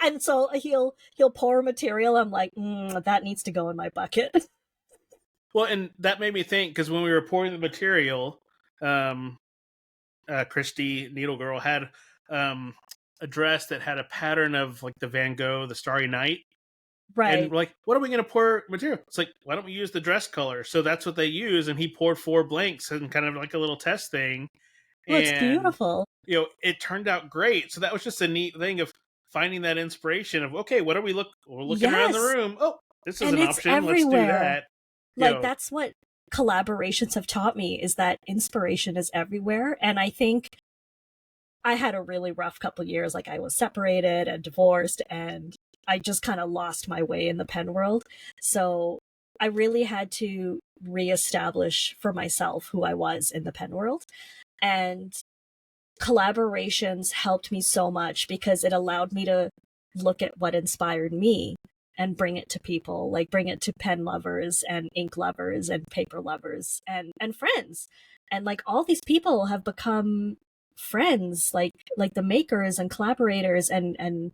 And so he'll pour material. I'm like, that needs to go in my bucket.
Well, and that made me think, because when we were pouring the material, Christy, Needle Girl, had a dress that had a pattern of like the Van Gogh, the Starry Night.
Right.
And we're like, what are we going to pour material? It's like, why don't we use the dress color? So that's what they use. And he poured 4 blanks and kind of like a little test thing.
Oh, it's beautiful.
You know, it turned out great. So that was just a neat thing of finding that inspiration of, okay, what are we're looking around the room. Oh, this is an option.
Everywhere.
Let's do that.
Like, that's what collaborations have taught me, is that inspiration is everywhere. And I think I had a really rough couple years. Like, I was separated and divorced, and I just kind of lost my way in the pen world. So I really had to reestablish for myself who I was in the pen world. And collaborations helped me so much because it allowed me to look at what inspired me and bring it to people, like bring it to pen lovers and ink lovers and paper lovers and friends. And like all these people have become friends, like the makers and collaborators and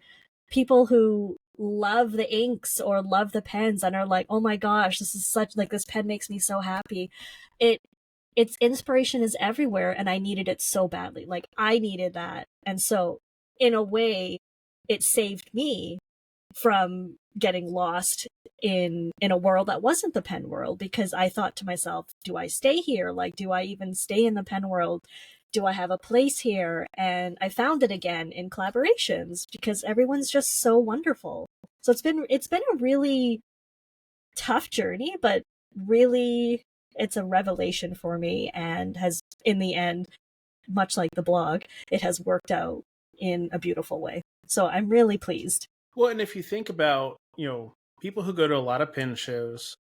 people who love the inks or love the pens and are like, oh my gosh, this is such, like, this pen makes me so happy. It its inspiration is everywhere, and I needed it so badly. Like, I needed that. And so in a way, it saved me from getting lost in a world that wasn't the pen world, because I thought to myself, do I stay here? Like, do I even stay in the pen world? Do I have a place here? And I found it again in collaborations because everyone's just so wonderful. So it's been a really tough journey, but really it's a revelation for me, and has, in the end, much like the blog, it has worked out in a beautiful way. So I'm really pleased.
Well, and if you think about, people who go to a lot of pin shows,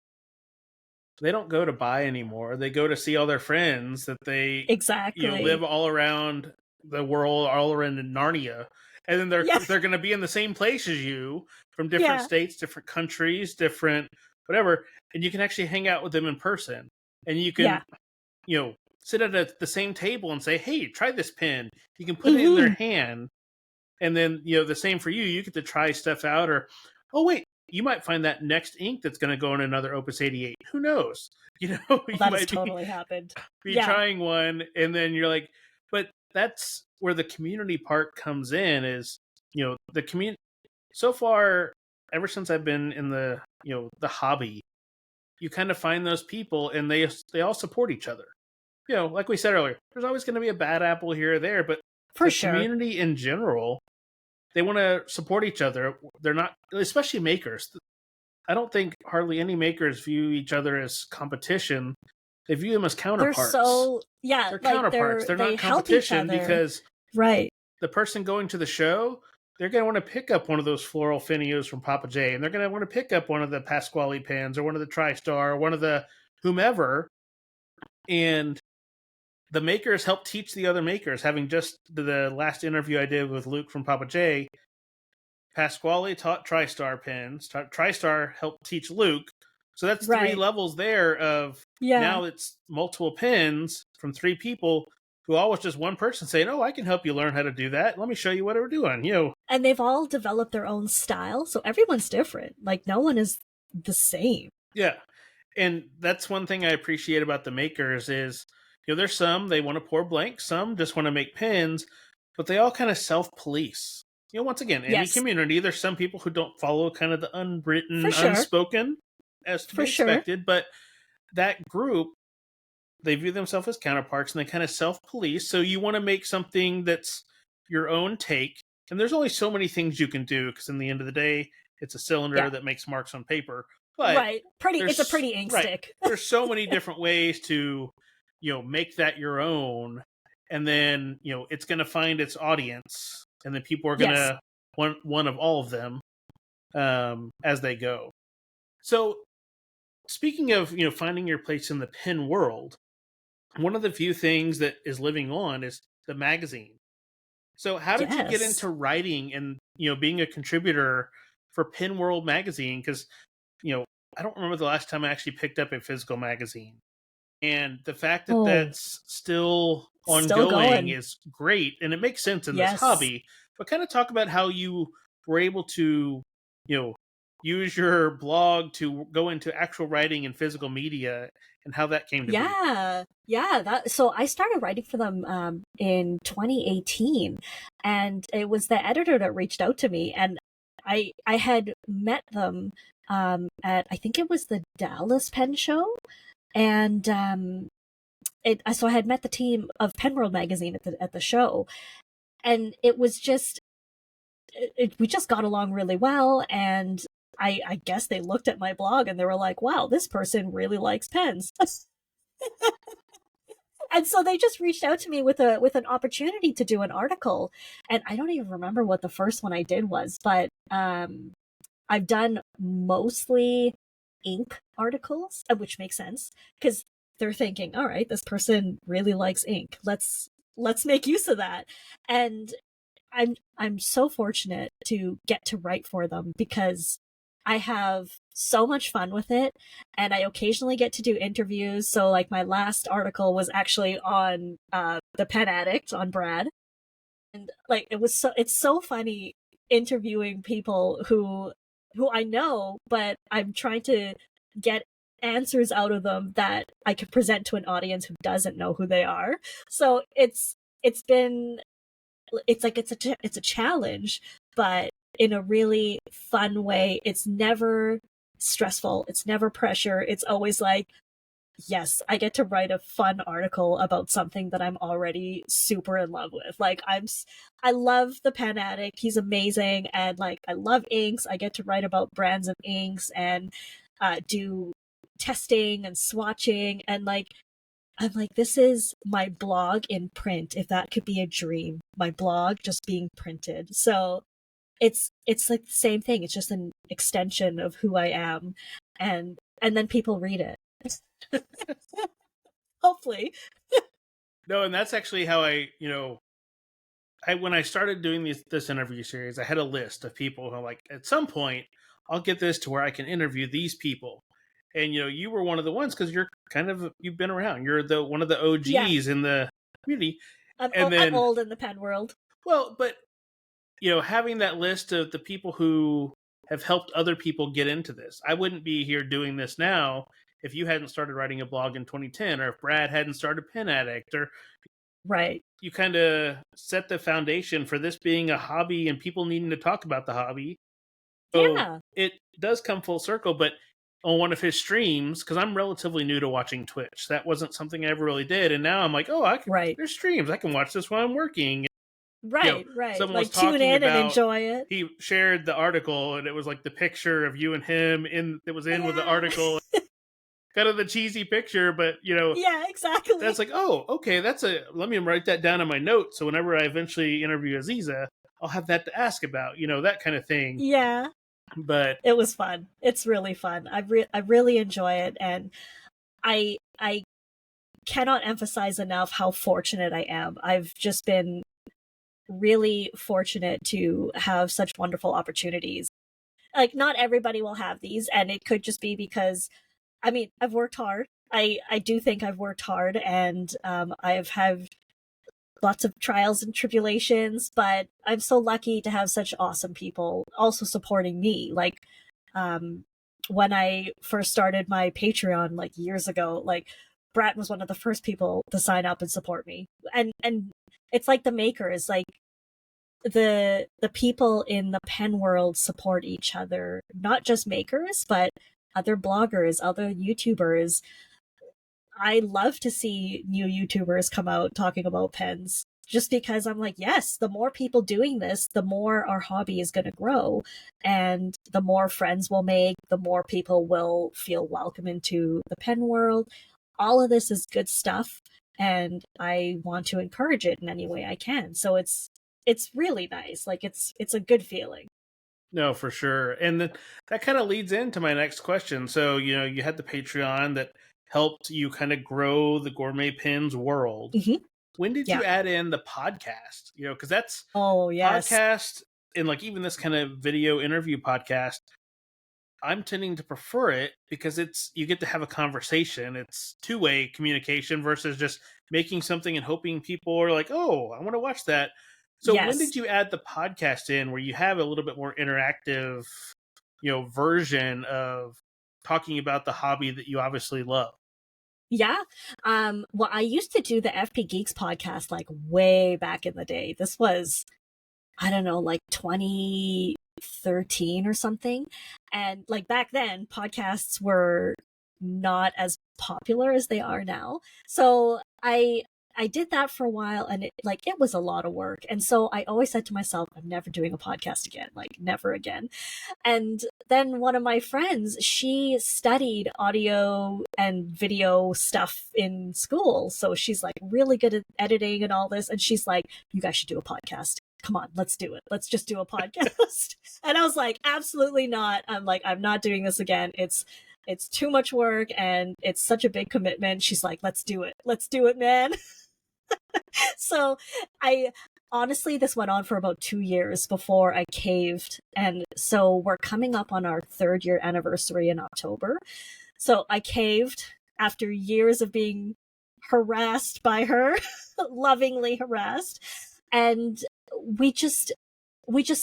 they don't go to buy anymore. They go to see all their friends that they
Exactly.
live all around the world, all around Narnia, and then they're going to be in the same place as you, from different states, different countries, different whatever, and you can actually hang out with them in person, and you can sit at the same table and say, hey, try this pen. You can put it in their hand, and then the same for you. You get to try stuff out, or oh wait, you might find that next ink that's going to go in another Opus 88. Who knows? You
that has totally happened.
Be trying one, and then you're like, but that's where the community part comes in. Is the community. So far, ever since I've been in the the hobby, you kind of find those people, and they all support each other. Like we said earlier, there's always going to be a bad apple here or there, but
for
the community in general, they want to support each other. They're not, especially makers. I don't think hardly any makers view each other as competition. They view them as counterparts.
They're
counterparts. They're not competition, because
right.
The person going to the show, they're going to want to pick up one of those floral finios from Papa J, and they're going to want to pick up one of the Pasquale pens, or one of the TriStar, or one of the whomever. And the makers help teach the other makers. Having just the last interview I did with Luke from Papa J, Pasquale taught TriStar pens. TriStar helped teach Luke. So that's 3 levels there of now it's multiple pens from 3 people who all was just one person saying, oh, I can help you learn how to do that. Let me show you what we're doing.
And they've all developed their own style. So everyone's different. Like, no one is the same.
Yeah. And that's one thing I appreciate about the makers is, there's some, they want to pour blank. Some just want to make pens, but they all kind of self-police. Once again, any community, there's some people who don't follow kind of the unwritten, unspoken, as to be expected. But that group, they view themselves as counterparts, and they kind of self-police. So you want to make something that's your own take. And there's only so many things you can do, because in the end of the day, it's a cylinder that makes marks on paper. But
it's a pretty ink stick.
There's so many different ways to, make that your own. And then, it's going to find its audience. And then people are going to want one of all of them as they go. So speaking of, finding your place in the pen world, one of the few things that is living on is the magazine. So how did you get into writing and, being a contributor for Pen World magazine? Because, I don't remember the last time I actually picked up a physical magazine. And the fact that that's still ongoing is great. And it makes sense in this hobby. But kind of talk about how you were able to, use your blog to go into actual writing and physical media, and how that came to be.
So I started writing for them in 2018, and it was the editor that reached out to me, and I had met them at, I think it was the Dallas Pen Show, and so I had met the team of Pen World magazine at the show, and it was just we just got along really well. And I guess they looked at my blog and they were like, wow, this person really likes pens. And so they just reached out to me with an opportunity to do an article. And I don't even remember what the first one I did was, but I've done mostly ink articles, which makes sense because they're thinking, all right, this person really likes ink. Let's make use of that. And I'm so fortunate to get to write for them because I have so much fun with it, and I occasionally get to do interviews. So like my last article was actually on the Pen Addict on Brad, and like it's so funny interviewing people who I know, but I'm trying to get answers out of them that I can present to an audience who doesn't know who they are. So it's been it's like it's a challenge, but in a really fun way. It's never stressful. It's never pressure. It's always like, yes, I get to write a fun article about something that I'm already super in love with. Like I love the Pen Addict. He's amazing, and like I love inks. I get to write about brands of inks and do testing and swatching, and like I'm like, this is my blog in print, if that could be a dream. My blog just being printed. So it's like the same thing. It's just an extension of who I am. And then people read it. Hopefully.
No, and that's actually how when I started doing this interview series, I had a list of people who I'm like, at some point, I'll get this to where I can interview these people. And you were one of the ones because you've been around. You're one of the OGs in the community.
I'm old in the pen world.
Well, but having that list of the people who have helped other people get into this, I wouldn't be here doing this now if you hadn't started writing a blog in 2010, or if Brad hadn't started Pen Addict, or
right.
You kind of set the foundation for this being a hobby and people needing to talk about the hobby. So
yeah,
it does come full circle, but on one of his streams, because I'm relatively new to watching Twitch, that wasn't something I ever really did, and now I'm like, oh, there's streams, I can watch this while I'm working.
Right.
Someone
like
was talking
tune in
about,
and enjoy it.
He shared the article, and it was like the picture of you and him with the article. Kind of the cheesy picture, but
yeah, exactly.
That's like, oh, okay, let me write that down in my notes, so whenever I eventually interview Azizah, I'll have that to ask about, that kind of thing.
Yeah.
But
it was fun. It's really fun. I really enjoy it, and I cannot emphasize enough how fortunate I am. I've just been really fortunate to have such wonderful opportunities. Like, not everybody will have these, and it could just be because, I mean, I've worked hard. I do think I've worked hard, and I've had lots of trials and tribulations, but I'm so lucky to have such awesome people also supporting me. Like, when I first started my Patreon, like years ago, like Brett was one of the first people to sign up and support me. And it's like the makers, like the people in the pen world support each other, not just makers, but other bloggers, other YouTubers. I love to see new YouTubers come out talking about pens, just because I'm like, yes, the more people doing this, the more our hobby is going to grow, and the more friends we'll make, the more people will feel welcome into the pen world. All of this is good stuff, and I want to encourage it in any way I can. So it's really nice. Like, it's a good feeling.
No, for sure. And that kind of leads into my next question. So, you had the Patreon that helped you kind of grow the Gourmet Pins world.
Mm-hmm.
When did you add in the podcast? Because that's
yes.
podcast, and like even this kind of video interview podcast, I'm tending to prefer it because you get to have a conversation. It's two-way communication versus just making something and hoping people are like, oh, I want to watch that. So when did you add the podcast in where you have a little bit more interactive, version of talking about the hobby that you obviously love?
Yeah. Well, I used to do the FP Geeks podcast like way back in the day. This was, I don't know, like 2013 or something. And like back then, podcasts were not as popular as they are now. So I I did that for a while, and it was a lot of work. And so I always said to myself, I'm never doing a podcast again, like never again. And then one of my friends, she studied audio and video stuff in school. So she's like really good at editing and all this. And she's like, you guys should do a podcast. Come on, let's do it. Let's just do a podcast. And I was like, absolutely not. I'm like, I'm not doing this again. It's too much work and it's such a big commitment. She's like, let's do it. Let's do it, man. So I honestly, this went on for about 2 years before I caved. And so we're coming up on our 3rd year anniversary in October. So I caved after years of being harassed by her, lovingly harassed. And we just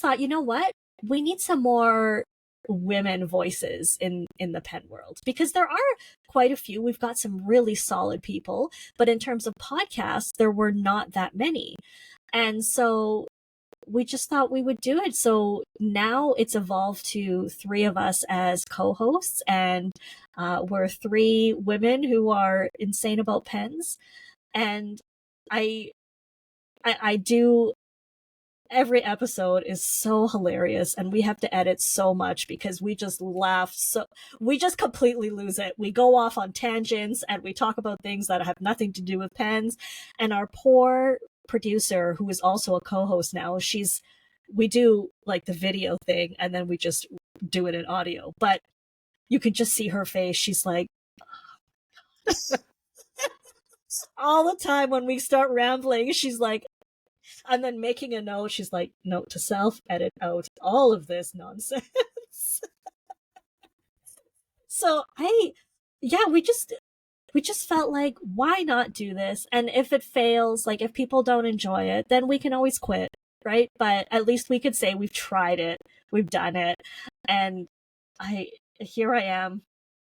thought, you know what? We need some more women voices in the pen world, because there are quite a few. We've got some really solid people, but in terms of podcasts, there were not that many. And so we just thought we would do it. So now it's evolved to 3 of us as co-hosts, and we're 3 women who are insane about pens. And I do. Every episode is so hilarious, and we have to edit so much because we just laugh. So we just completely lose it. We go off on tangents and we talk about things that have nothing to do with pens. And our poor producer, who is also a co-host now, we do like the video thing and then we just do it in audio, but you can just see her face. She's like, all the time when we start rambling, she's like, and then making a note, she's like, note to self, edit out all of this nonsense. So we just felt like, why not do this? And if it fails, like if people don't enjoy it, then we can always quit, right? But at least we could say we've tried it, we've done it. And here I am,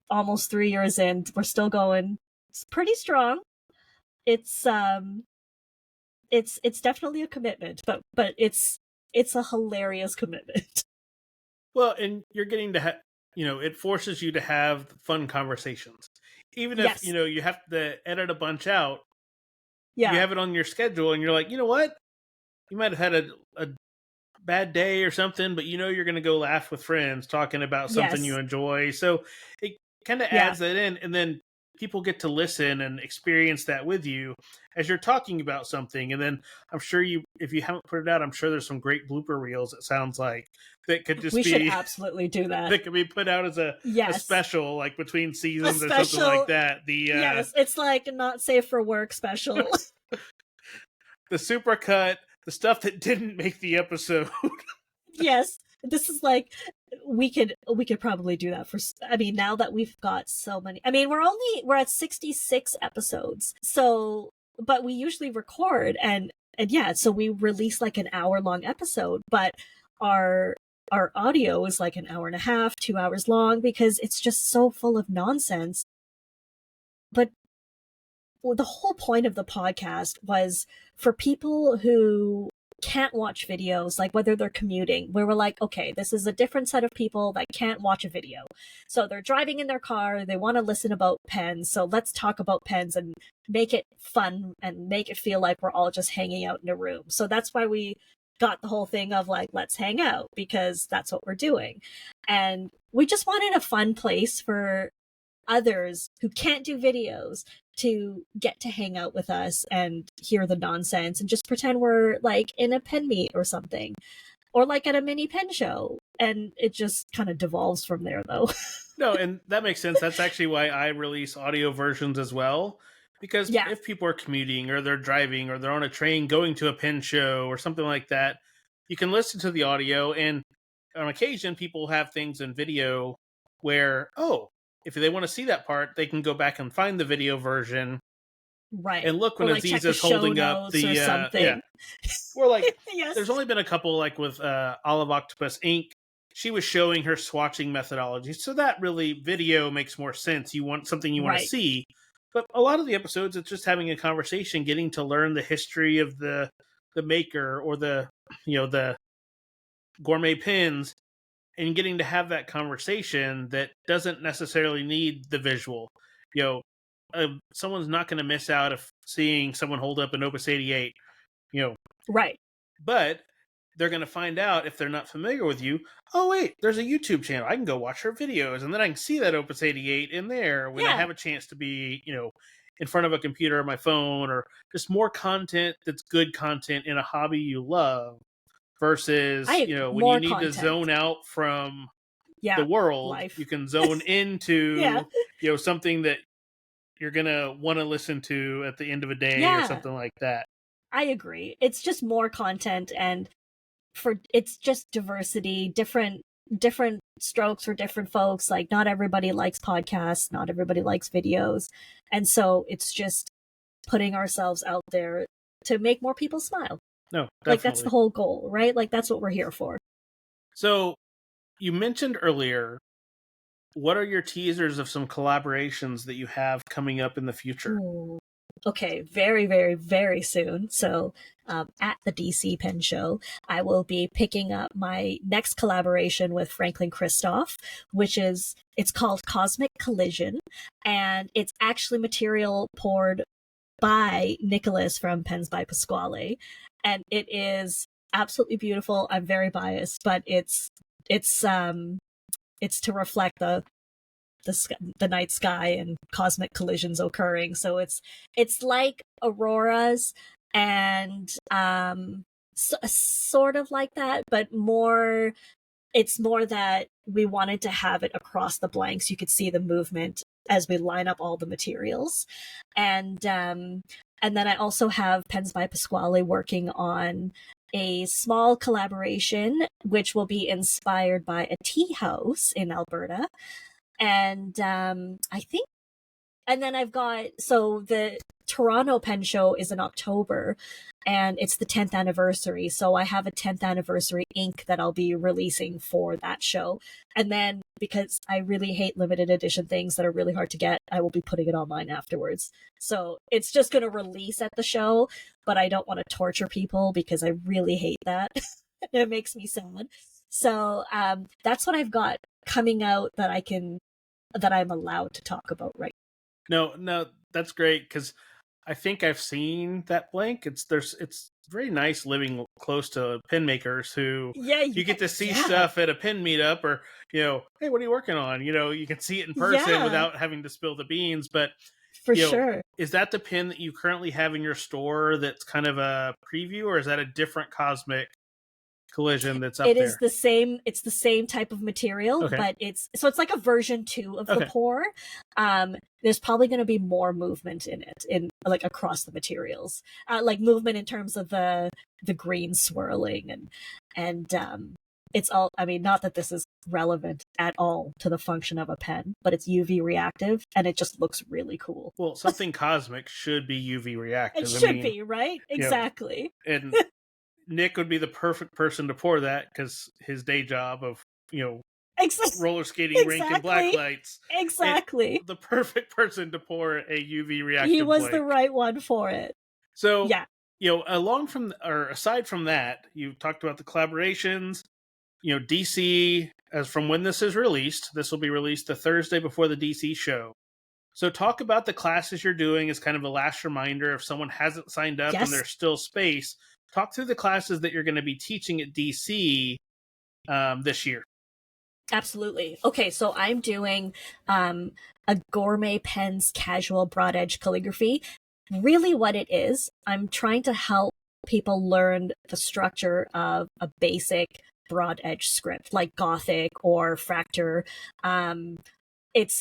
almost 3 years in, we're still going. It's pretty strong. It's definitely a commitment, but it's a hilarious commitment.
Well, and you're getting to it forces you to have fun conversations. Even if, you have to edit a bunch out, you have it on your schedule and you're like, you know what? You might have had a bad day or something, but you're going to go laugh with friends talking about something you enjoy. So it kind of adds that in, and then people get to listen and experience that with you as you're talking about something. And then I'm sure if you haven't put it out, I'm sure there's some great blooper reels, it sounds like, that could just
we should absolutely do that.
That could be put out as a special, like between seasons or something like that.
Yes, it's like not safe for work special.
The supercut, the stuff that didn't make the episode.
Yes, this is like, we could probably do that now that we've got so many. We're at 66 episodes. So, but we usually record and so we release like an hour-long episode, but our audio is like an hour and a half, 2 hours long, because it's just so full of nonsense. But the whole point of the podcast was for people who can't watch videos, like whether they're commuting, where we're like, okay, this is a different set of people that can't watch a video. So they're driving in their car, they want to listen about pens, so let's talk about pens and make it fun and make it feel like we're all just hanging out in a room. So that's why we got the whole thing of like, let's hang out, because that's what we're doing. And we just wanted a fun place for others who can't do videos to get to hang out with us and hear the nonsense and just pretend we're like in a pen meet or something, or like at a mini pen show. And it just kind of devolves from there, though.
No, and that makes sense. That's actually why I release audio versions as well, because if people are commuting or they're driving or they're on a train going to a pen show or something like that, you can listen to the audio. And on occasion, people have things in video where, if they want to see that part, they can go back and find the video version.
Right.
And look when Azizah's holding up the something. Or like there's only been a couple, like with Olive Octopus Ink. She was showing her swatching methodology. So that really, video makes more sense. You want something you want to see. But a lot of the episodes, it's just having a conversation, getting to learn the history of the maker or the gourmet pens, and getting to have that conversation that doesn't necessarily need the visual. someone's not going to miss out of seeing someone hold up an Opus 88, you know.
Right.
But they're going to find out, if they're not familiar with you, oh wait, there's a YouTube channel, I can go watch her videos, and then I can see that Opus 88 in there when I have a chance to be, in front of a computer or my phone, or just more content that's good content in a hobby you love, versus when you need to zone out from the world, you can zone into something that you're gonna want to listen to at the end of a day or something like that.
I agree. It's just more content, and it's just diversity, different strokes for different folks. Like, not everybody likes podcasts, not everybody likes videos, and so it's just putting ourselves out there to make more people smile.
No, definitely.
Like, that's the whole goal, right? Like, that's what we're here for.
So you mentioned earlier, what are your teasers of some collaborations that you have coming up in the future?
Ooh. Okay, very, very, very soon. So at the DC Pen Show, I will be picking up my next collaboration with Franklin Christoph, it's called Cosmic Collision, and it's actually material poured by Nicholas from Pens by Pasquale, and it is absolutely beautiful. I'm very biased, but it's to reflect the night sky and cosmic collisions occurring. So it's like auroras and sort of like that, but it's more that we wanted to have it across the blanks. You could see the movement as we line up all the materials. And then I also have Pens by Pasquale working on a small collaboration, which will be inspired by a tea house in Alberta. And I think, and then I've got, so the Toronto Pen Show is in October, and it's the 10th anniversary. So I have a 10th anniversary ink that I'll be releasing for that show. And then, because I really hate limited edition things that are really hard to get, I will be putting it online afterwards. So it's just going to release at the show, but I don't want to torture people because I really hate that. It makes me sad. So that's what I've got coming out that I'm allowed to talk about right
now. No, that's great, because I think I've seen that blank. It's very nice living close to pen makers who you get to see stuff at a pen meetup, or hey, what are you working on? You can see it in person without having to spill the beans. But
for sure,
is that the pen that you currently have in your store that's kind of a preview, or is that a different Cosmic Collision that's up there?
It's the same type of material, but it's like a version 2 of the pour. There's probably going to be more movement in it, in like across the materials, like movement in terms of the green swirling and it's all, I mean, not that this is relevant at all to the function of a pen, but it's UV reactive and it just looks really cool.
Well, something cosmic should be UV reactive.
It should be, right? Exactly.
And Nick would be the perfect person to pour that, because his day job of, roller skating rink and black lights.
Exactly.
The perfect person to pour a UV reactive.
He was
blank.
the right one for it.
So, aside from that, you talked about the collaborations, DC, as from when this is released, this will be released the Thursday before the DC show. So talk about the classes you're doing as kind of a last reminder, if someone hasn't signed up and there's still space. Talk through the classes that you're going to be teaching at DC this year.
Absolutely. Okay, so I'm doing a Gourmet Pens casual broad edge calligraphy. Really what it is, I'm trying to help people learn the structure of a basic broad edge script like Gothic or Fracture. It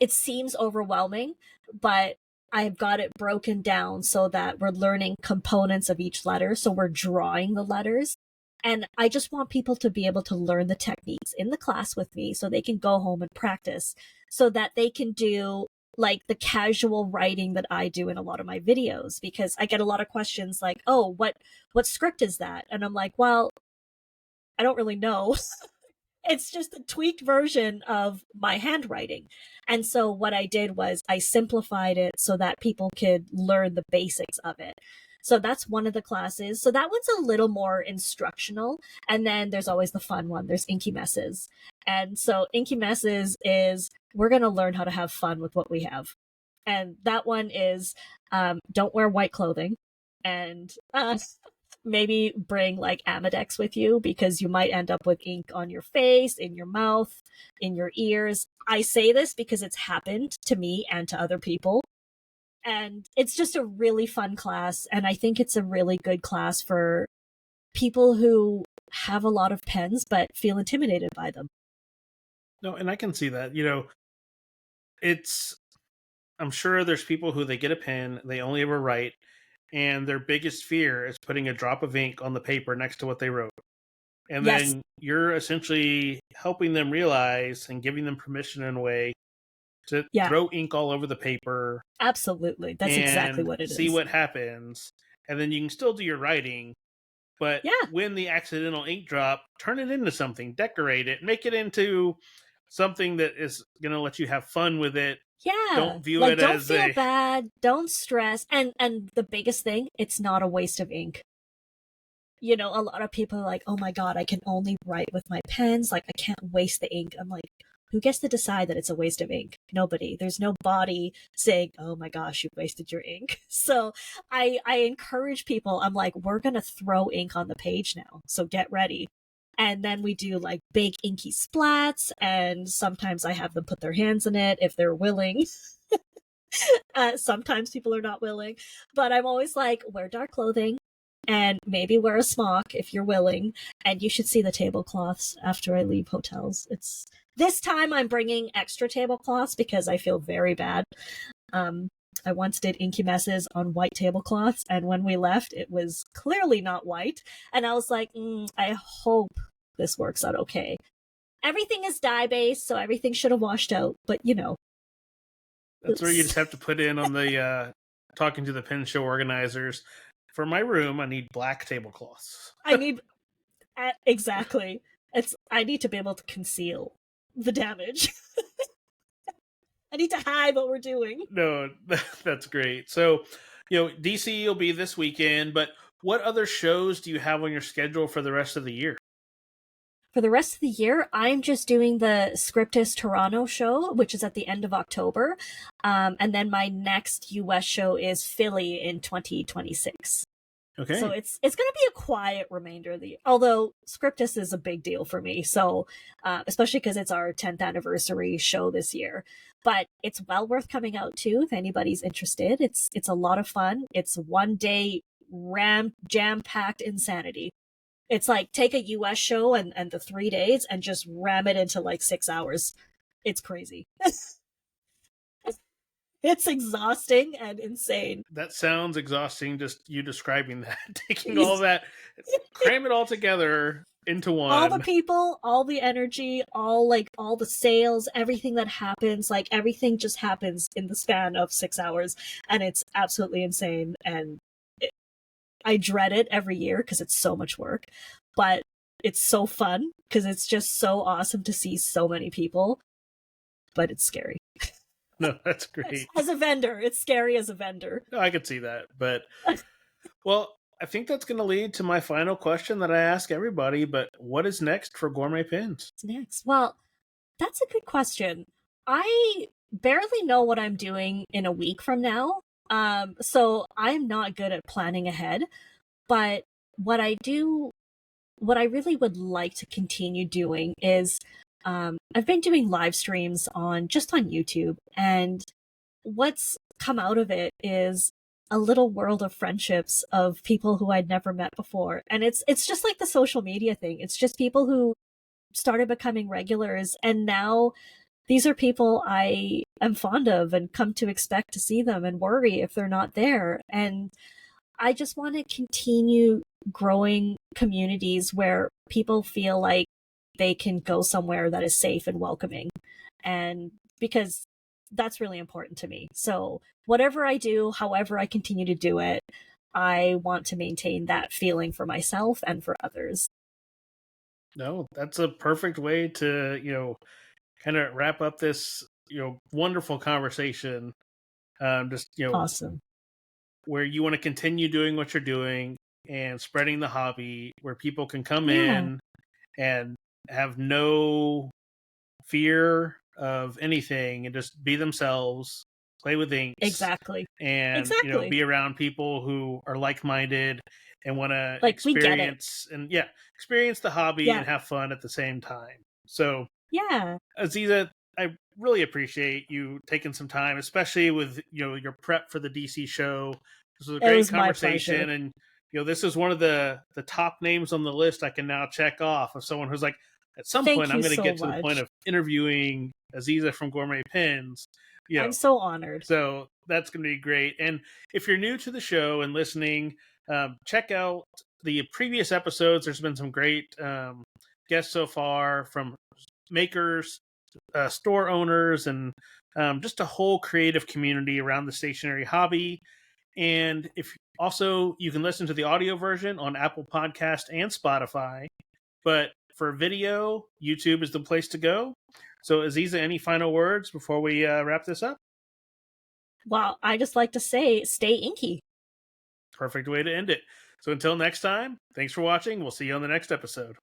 seems overwhelming, but I've got it broken down so that we're learning components of each letter. So we're drawing the letters. And I just want people to be able to learn the techniques in the class with me so they can go home and practice, so that they can do like the casual writing that I do in a lot of my videos, because I get a lot of questions like, oh, what script is that? And I'm like, well, I don't really know. It's just a tweaked version of my handwriting. And so what I did was I simplified it so that people could learn the basics of it. So that's one of the classes. So that one's a little more instructional. And then there's always the fun one. There's Inky Messes. And so Inky Messes is we're going to learn how to have fun with what we have. And that one is don't wear white clothing, and maybe bring like Amedex with you, because you might end up with ink on your face, in your mouth, in your ears. I say this because it's happened to me and to other people. And it's just a really fun class. And I think it's a really good class for people who have a lot of pens but feel intimidated by them.
No, and I can see that. I'm sure there's people who they get a pen, they only ever write, and their biggest fear is putting a drop of ink on the paper next to what they wrote. And then you're essentially helping them realize and giving them permission in a way to throw ink all over the paper.
Absolutely. That's exactly what it is.
See what happens. And then you can still do your writing. But when the accidental ink drop, turn it into something, decorate it, make it into something that is going to let you have fun with it.
Yeah.
Don't view it
don't
as
feel bad. Don't stress. And the biggest thing, it's not a waste of ink. A lot of people are like, oh my God, I can only write with my pens. Like, I can't waste the ink. I'm like, who gets to decide that it's a waste of ink? Nobody. There's no body saying, oh my gosh, you wasted your ink. So I encourage people. I'm like, we're going to throw ink on the page now. So get ready. And then we do like big inky splats. And sometimes I have them put their hands in it if they're willing. Sometimes people are not willing. But I'm always like, wear dark clothing. And maybe wear a smock if you're willing. And you should see the tablecloths after I leave hotels. This time I'm bringing extra tablecloths because I feel very bad. I once did Inky Messes on white tablecloths, and when we left, it was clearly not white. And I was like, I hope this works out okay. Everything is dye-based, so everything should have washed out, but
That's where you just have to put in on the talking to the pen show organizers. For my room, I need black tablecloths.
Exactly. I need to be able to conceal the damage. I need to hide what we're doing.
No, that's great. So, DC will be this weekend, but what other shows do you have on your schedule for the rest of the year?
For the rest of the year, I'm just doing the Scriptus Toronto show, which is at the end of October. And then my next US show is Philly in 2026.
Okay.
So it's going to be a quiet remainder of the year. Although Scriptus is a big deal for me. So, especially because it's our 10th anniversary show this year. But it's well worth coming out too, if anybody's interested. It's a lot of fun. It's one day jam-packed insanity. It's like take a US show and the 3 days and just ram it into like 6 hours. It's crazy. It's exhausting and insane.
That sounds exhausting, just you describing that. Taking all that, cram it all together into one.
All the people, all the energy, all the sales, everything that happens, like everything just happens in the span of 6 hours. And it's absolutely insane. And I dread it every year because it's so much work. But it's so fun because it's just so awesome to see so many people. But it's scary.
No, that's great.
As a vendor, it's scary as a vendor.
No, I could see that. But, well, I think that's going to lead to my final question that I ask everybody. But what is next for Gourmet Pens?
What's next? Well, that's a good question. I barely know what I'm doing in a week from now. So I'm not good at planning ahead. But what I really would like to continue doing is I've been doing live streams on YouTube, and what's come out of it is a little world of friendships of people who I'd never met before. And it's just like the social media thing. It's just people who started becoming regulars, and now these are people I am fond of and come to expect to see them and worry if they're not there. And I just want to continue growing communities where people feel like they can go somewhere that is safe and welcoming. And because that's really important to me. So whatever I do, however I continue to do it, I want to maintain that feeling for myself and for others.
No, that's a perfect way to, kind of wrap up this, wonderful conversation.
Awesome.
Where you want to continue doing what you're doing and spreading the hobby, where people can come in and have no fear of anything and just be themselves, play with inks,
Exactly.
and
Exactly.
be around people who are like-minded and want to
Like, we get it.
experience the hobby
Yeah.
and have fun at the same time. So
Yeah.
Azizah, I really appreciate you taking some time, especially with your prep for the DC show. This was a
It
great
was my pleasure.
conversation, and this is one of the top names on the list I can now check off of someone who's like, at some
Thank
point I'm
you
going to
so
get to the point
much.
of interviewing Azizah from Gourmet Pins.
I'm so honored.
So that's going to be great. And if you're new to the show and listening, check out the previous episodes. There's been some great guests so far, from makers, store owners, and just a whole creative community around the stationery hobby. And if also, you can listen to the audio version on Apple Podcast and Spotify. But for video, YouTube is the place to go. So Azizah, any final words before we wrap this up?
Well, I just like to say, stay inky.
Perfect way to end it. So until next time, thanks for watching. We'll see you on the next episode.